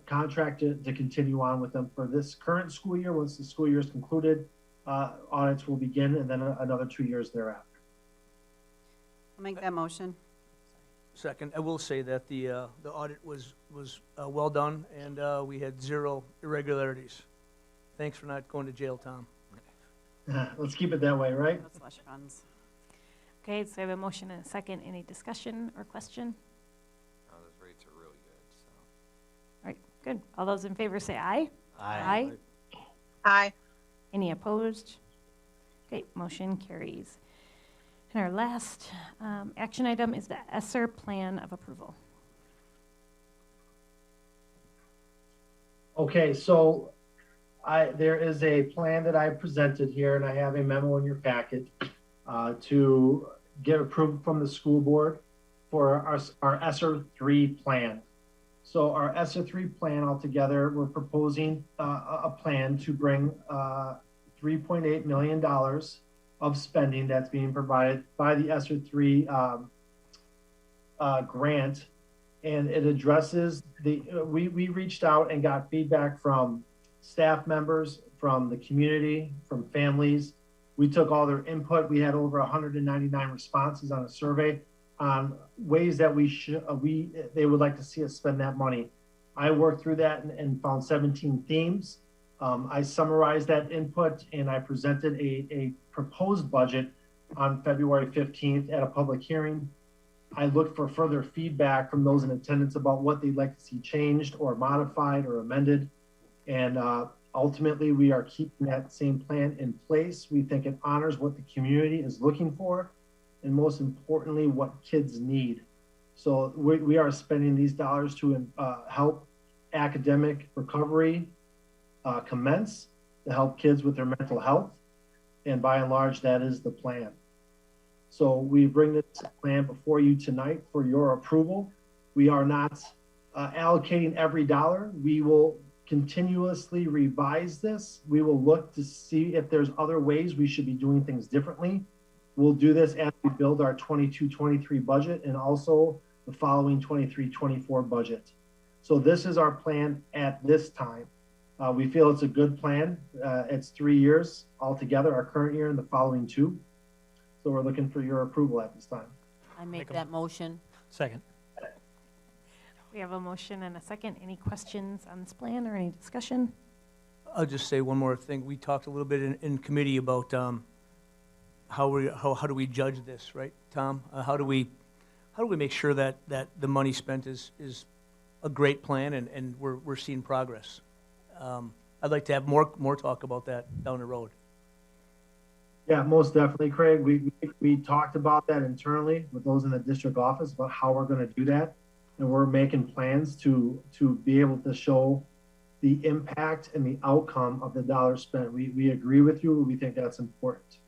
[SPEAKER 17] contract to continue on with them for this current school year. Once the school year is concluded, audits will begin, and then another 2 years thereafter.
[SPEAKER 11] I'll make that motion.
[SPEAKER 19] Second, I will say that the audit was well done, and we had 0 irregularities. Thanks for not going to jail, Tom.
[SPEAKER 17] Let's keep it that way, right?
[SPEAKER 11] No slush funds.
[SPEAKER 1] Okay, so I have a motion and a second. Any discussion or question?
[SPEAKER 3] Oh, those rates are really good, so.
[SPEAKER 1] All right, good. All those in favor say aye.
[SPEAKER 5] Aye.
[SPEAKER 22] Aye.
[SPEAKER 1] Any opposed? Okay, motion carries. And our last action item is the Esser Plan of Approval.
[SPEAKER 17] Okay, so there is a plan that I presented here, and I have a memo in your packet to get approval from the school board for our Sr3 Plan. So our Sr3 Plan altogether, we're proposing a plan to bring $3.8 million of spending that's being provided by the Sr3 grant, and it addresses we reached out and got feedback from staff members, from the community, from families. We took all their input. We had over 199 responses on a survey on ways that they would like to see us spend that money. I worked through that and found 17 themes. I summarized that input, and I presented a proposed budget on February 15th at a public hearing. I looked for further feedback from those in attendance about what they'd like to see changed or modified or amended. And ultimately, we are keeping that same plan in place. We think it honors what the community is looking for, and most importantly, what kids need. So we are spending these dollars to help academic recovery commence, to help kids with their mental health. And by and large, that is the plan. So we bring this plan before you tonight for your approval. We are not allocating every dollar. We will continuously revise this. We will look to see if there's other ways we should be doing things differently. We'll do this as we build our 22-23 budget and also the following 23-24 budget. So this is our plan at this time. We feel it's a good plan. It's 3 years altogether, our current year and the following 2. So we're looking for your approval at this time.
[SPEAKER 2] I make that motion.
[SPEAKER 4] Second.
[SPEAKER 1] We have a motion and a second. Any questions on this plan or any discussion?
[SPEAKER 19] I'll just say one more thing. We talked a little bit in committee about how do we judge this, right, Tom? How do we make sure that the money spent is a great plan and we're seeing progress? I'd like to have more talk about that down the road.
[SPEAKER 17] Yeah, most definitely, Craig. We talked about that internally with those in the district office about how we're going to do that, and we're making plans to be able to show the impact and the outcome of the dollars spent. We agree with you. We think that's important.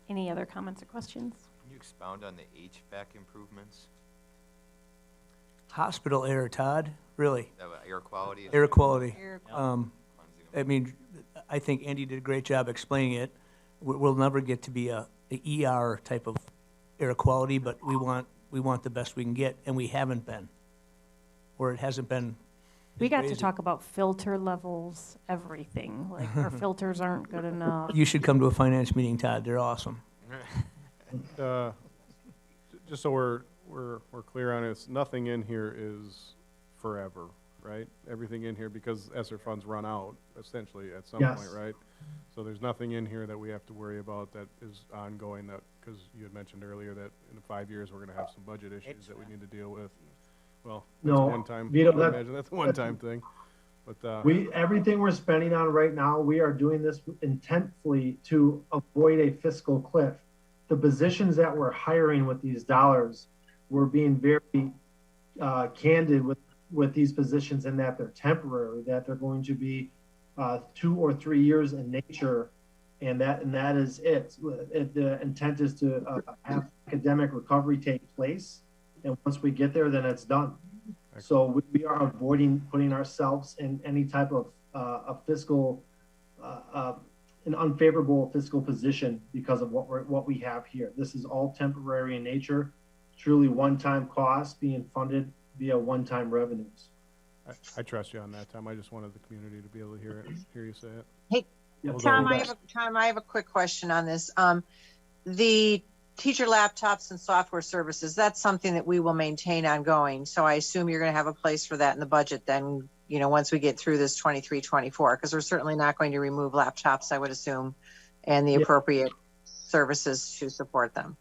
[SPEAKER 1] Any other comments or questions?
[SPEAKER 3] Can you expound on the HVAC improvements?
[SPEAKER 19] Hospital air, Todd, really.
[SPEAKER 3] Air quality?
[SPEAKER 19] Air quality.
[SPEAKER 3] Air
[SPEAKER 19] I mean, I think Andy did a great job explaining it. We'll never get to be a ER type of air quality, but we want the best we can get, and we haven't been, or it hasn't been.
[SPEAKER 1] We got to talk about filter levels, everything. Like our filters aren't good enough.
[SPEAKER 19] You should come to a finance meeting, Todd. They're awesome.
[SPEAKER 8] Just so we're clear on it, nothing in here is forever, right? Everything in here, because Esser funds run out essentially at some point, right? So there's nothing in here that we have to worry about that is ongoing, that, because you had mentioned earlier that in 5 years we're going to have some budget issues that we need to deal with. Well, that's a one-time, I imagine that's a one-time thing. But
[SPEAKER 17] everything we're spending on right now, we are doing this intentfully to avoid a fiscal cliff. The positions that we're hiring with these dollars, we're being very candid with these positions in that they're temporary, that they're going to be 2 or 3 years in nature, and that is it. The intent is to have academic recovery take place, and once we get there, then it's done. So we are avoiding putting ourselves in any type of a fiscal, an unfavorable fiscal position because of what we have here. This is all temporary in nature, truly one-time costs being funded via one-time revenues.
[SPEAKER 8] I trust you on that, Tom. I just wanted the community to be able to hear you say it.
[SPEAKER 22] Hey, Tom, I have a quick question on this. The teacher laptops and software services, that's something that we will maintain ongoing. So I assume you're going to have a place for that in the budget then, you know, once we get through this 23-24, because we're certainly not going to remove laptops, I would assume, and the appropriate services to support them.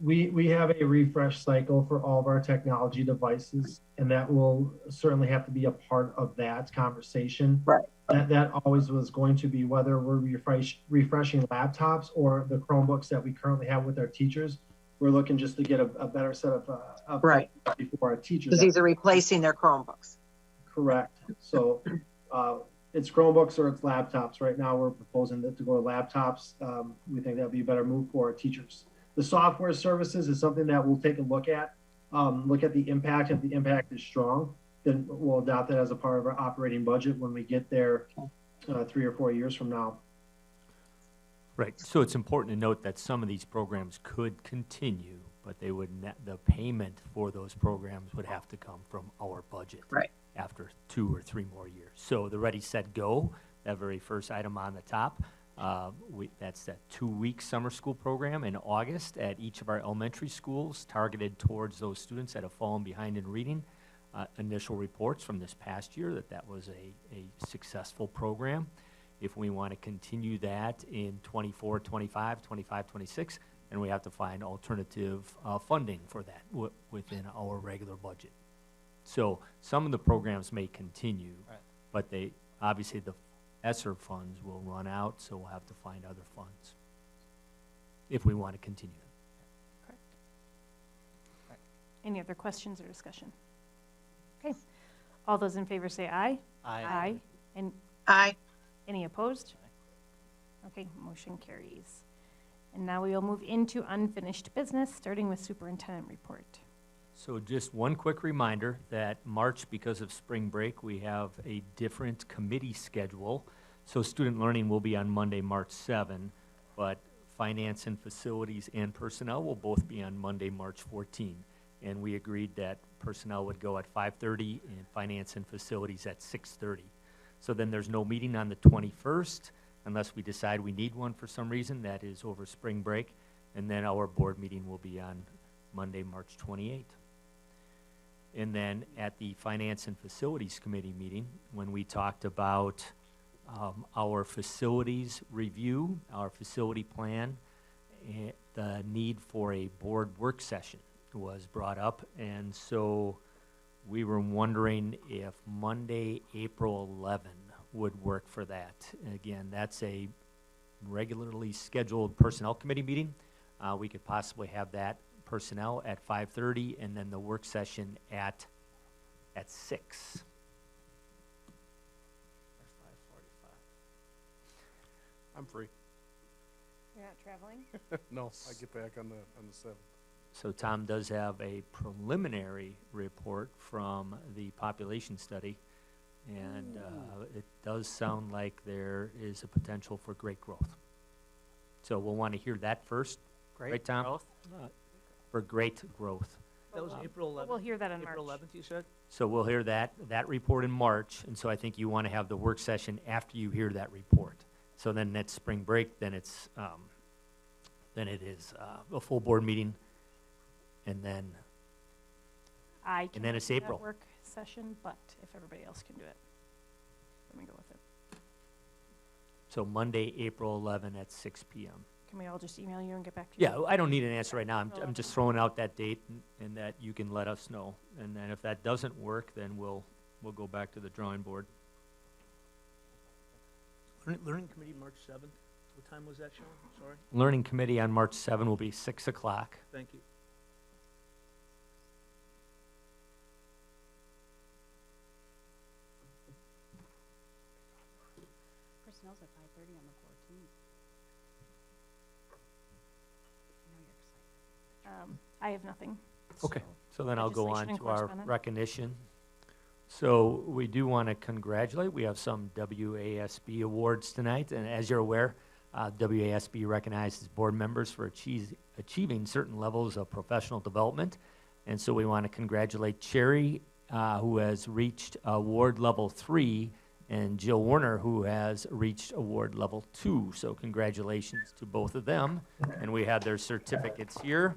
[SPEAKER 17] We have a refresh cycle for all of our technology devices, and that will certainly have to be a part of that conversation.
[SPEAKER 22] Right.
[SPEAKER 17] That always was going to be whether we're refreshing laptops or the Chromebooks that we currently have with our teachers. We're looking just to get a better set of
[SPEAKER 22] right
[SPEAKER 17] before our teachers.
[SPEAKER 22] Because these are replacing their Chromebooks.
[SPEAKER 17] Correct. So it's Chromebooks or it's laptops. Right now we're proposing that to go to laptops. We think that would be a better move for our teachers. The software services is something that we'll take a look at the impact. If the impact is strong, then we'll adopt that as a part of our operating budget when we get there 3 or 4 years from now.
[SPEAKER 7] Right. So it's important to note that some of these programs could continue, but they would the payment for those programs would have to come from our budget after 2 or 3 more years. So the Ready, Set, Go, that very first item on the top, that's that 2-week summer school program in August at each of our elementary schools targeted towards those students that have fallen behind in reading. Initial reports from this past year that was a successful program. If we want to continue that in 24, 25, 25, 26, then we have to find alternative funding for that within our regular budget. So some of the programs may continue, but they obviously the Esser funds will run out, so we'll have to find other funds if we want to continue them.
[SPEAKER 1] Correct. Right. Any other questions or discussion? Okay. All those in favor say aye.
[SPEAKER 5] Aye.
[SPEAKER 1] Aye. And
[SPEAKER 22] aye.
[SPEAKER 1] Any opposed? Okay, motion carries. And now we will move into unfinished business, starting with superintendent report.
[SPEAKER 7] So just one quick reminder that March, because of spring break, we have a different committee schedule. So student learning will be on Monday, March 7, but finance and facilities and personnel will both be on Monday, March 14. And we agreed that personnel would go at 5:30 and finance and facilities at 6:30. So then there's no meeting on the 21st unless we decide we need one for some reason. That is over spring break. And then our board meeting will be on Monday, March 28th. And then at the Finance and Facilities Committee meeting, when we talked about our facilities review, our facility plan, the need for a board work session was brought up. And so we were wondering if Monday, April 11 would work for that. Again, that's a regularly scheduled personnel committee meeting. We could possibly have that personnel at 5:30 and then the work session at 6. Or 5:45.
[SPEAKER 8] I'm free.
[SPEAKER 1] You're not traveling?
[SPEAKER 8] No, I get back on the 7th.
[SPEAKER 7] So Tom does have a preliminary report from the population study, and it does sound like there is a potential for great growth. So we'll want to hear that first, right, Tom?
[SPEAKER 5] growth?
[SPEAKER 7] For great growth.
[SPEAKER 19] That was April 11th.
[SPEAKER 1] We'll hear that in
[SPEAKER 19] April
[SPEAKER 1] March.
[SPEAKER 19] 11th, you said?
[SPEAKER 7] So we'll hear that report in March, and so I think you want to have the work session after you hear that report. So then that's spring break, then it's, then it is a full board meeting, and then
[SPEAKER 1] And
[SPEAKER 7] then it's April.
[SPEAKER 1] Work session, but if everybody else can do it, let me go with it.
[SPEAKER 7] So Monday, April 11 at 6 p.m.
[SPEAKER 1] Can we all just email you and get back to you?
[SPEAKER 7] Yeah, I don't need an answer right now. I'm just throwing out that date and that you can let us know. And then if that doesn't work, then we'll go back to the drawing board.
[SPEAKER 19] Learning Committee, March 7th. What time was that, Sean? Sorry.
[SPEAKER 7] Learning committee on March 7 will be 6 o'clock.
[SPEAKER 19] Thank you.
[SPEAKER 11] Personnel's at 5:30 on the 14th. I know you're excited.
[SPEAKER 1] I have nothing.
[SPEAKER 7] Okay, so then I'll go on
[SPEAKER 1] Legislation and
[SPEAKER 7] to our
[SPEAKER 1] correspondence.
[SPEAKER 7] recognition. So we do want to congratulate, we have some WASB awards tonight, and as you're aware, WASB recognizes board members for achieving certain levels of professional development. And so we want to congratulate Cherry, who has reached award level 3, and Jill Warner, who has reached award level 2. So congratulations to both of them. And we have their certificates here.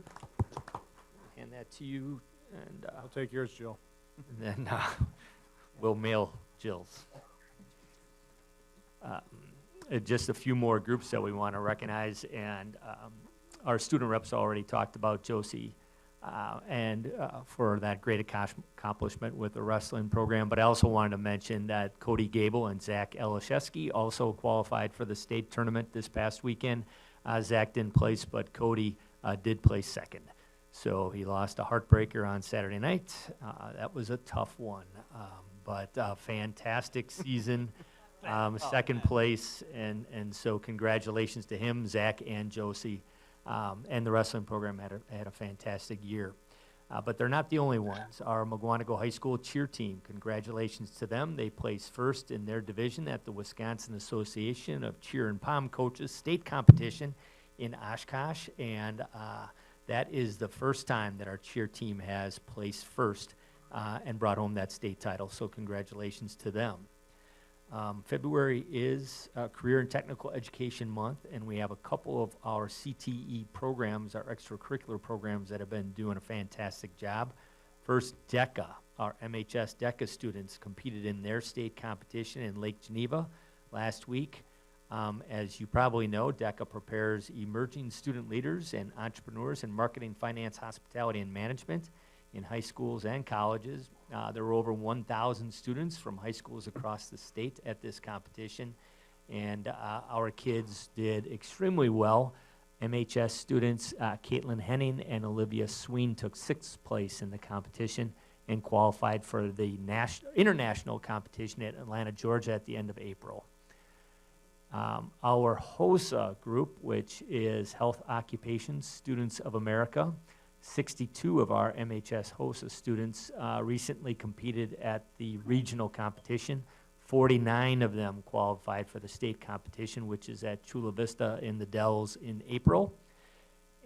[SPEAKER 7] Hand that to you, and
[SPEAKER 8] I'll take yours, Jill.
[SPEAKER 7] then we'll mail Jill's. Just a few more groups that we want to recognize, and our student reps already talked about Josie and for that great accomplishment with the wrestling program. But I also wanted to mention that Cody Gable and Zach Elishewski also qualified for the state tournament this past weekend. Zach didn't place, but Cody did place second. So he lost a heartbreaker on Saturday night. That was a tough one, but a fantastic season. Second place, and so congratulations to him, Zach and Josie, and the wrestling program had a fantastic year. But they're not the only ones. Our Mukwonago High School cheer team, congratulations to them. They placed first in their division at the Wisconsin Association of Cheer and Pom Coaches state competition in Oshkosh, and that is the first time that our cheer team has placed first and brought home that state title, so congratulations to them. February is Career and Technical Education Month, and we have a couple of our CTE programs, our extracurricular programs, that have been doing a fantastic job. First, Deca, our Mhs Deca students competed in their state competition in Lake Geneva last week. As you probably know, Deca prepares emerging student leaders and entrepreneurs in marketing, finance, hospitality, and management in high schools and colleges. There were over 1,000 students from high schools across the state at this competition, and our kids did extremely well. MHS students Caitlin Henning and Olivia Sween took 6th place in the competition and qualified for the international competition at Atlanta, Georgia at the end of April. Our HOSA group, which is Health Occupations Students of America, 62 of our MHS HOSA students recently competed at the regional competition. 49 of them qualified for the state competition, which is at Chula Vista in the Dells in April.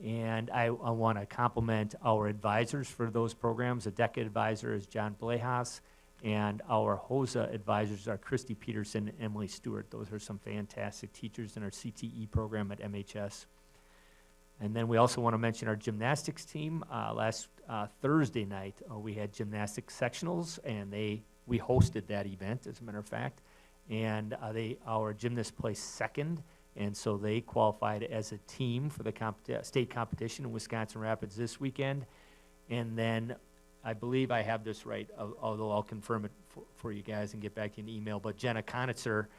[SPEAKER 7] And I want to compliment our advisors for those programs. The DECA advisor is John Blejas, and our HOSA advisors are Christy Peterson and Emily Stewart. Those are some fantastic teachers in our CTE program at MHS. And then we also want to mention our gymnastics team. Last Thursday night, we had gymnastics sectionals, and we hosted that event, as a matter of fact. And our gymnasts placed second, and so they qualified as a team for the state competition in Wisconsin Rapids this weekend. And then I believe I have this right, although I'll confirm it for you guys and get back to you in email. But Jenna Conitzer,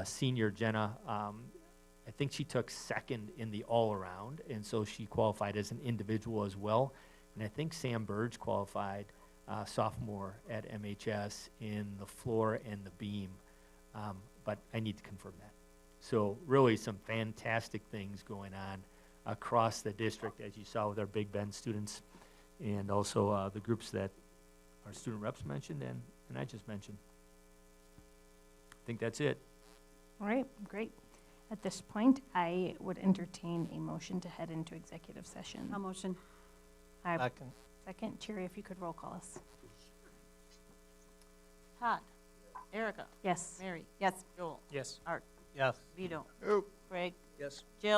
[SPEAKER 7] senior Jenna, I think she took second in the all-around, and so she qualified as an individual as well. And I think Sam Burge qualified sophomore at MHS in the floor and the beam, but I need to confirm that. So really some fantastic things going on across the district, as you saw with our Big Bend students, and also the groups that our student reps mentioned and I just mentioned. I think that's it.
[SPEAKER 1] All right, great. At this point, I would entertain a motion to head into executive session.
[SPEAKER 11] I'll motion.
[SPEAKER 5] Second.
[SPEAKER 1] Second, Cherry, if you could roll call us.
[SPEAKER 2] Todd? Erica?
[SPEAKER 1] Yes.
[SPEAKER 2] Mary?
[SPEAKER 11] Yes.
[SPEAKER 2] Joel?
[SPEAKER 4] Yes.
[SPEAKER 2] Art?
[SPEAKER 5] Yes.
[SPEAKER 2] Vito?
[SPEAKER 8] Nope.
[SPEAKER 2] Craig?
[SPEAKER 19] Yes.
[SPEAKER 2] Jill?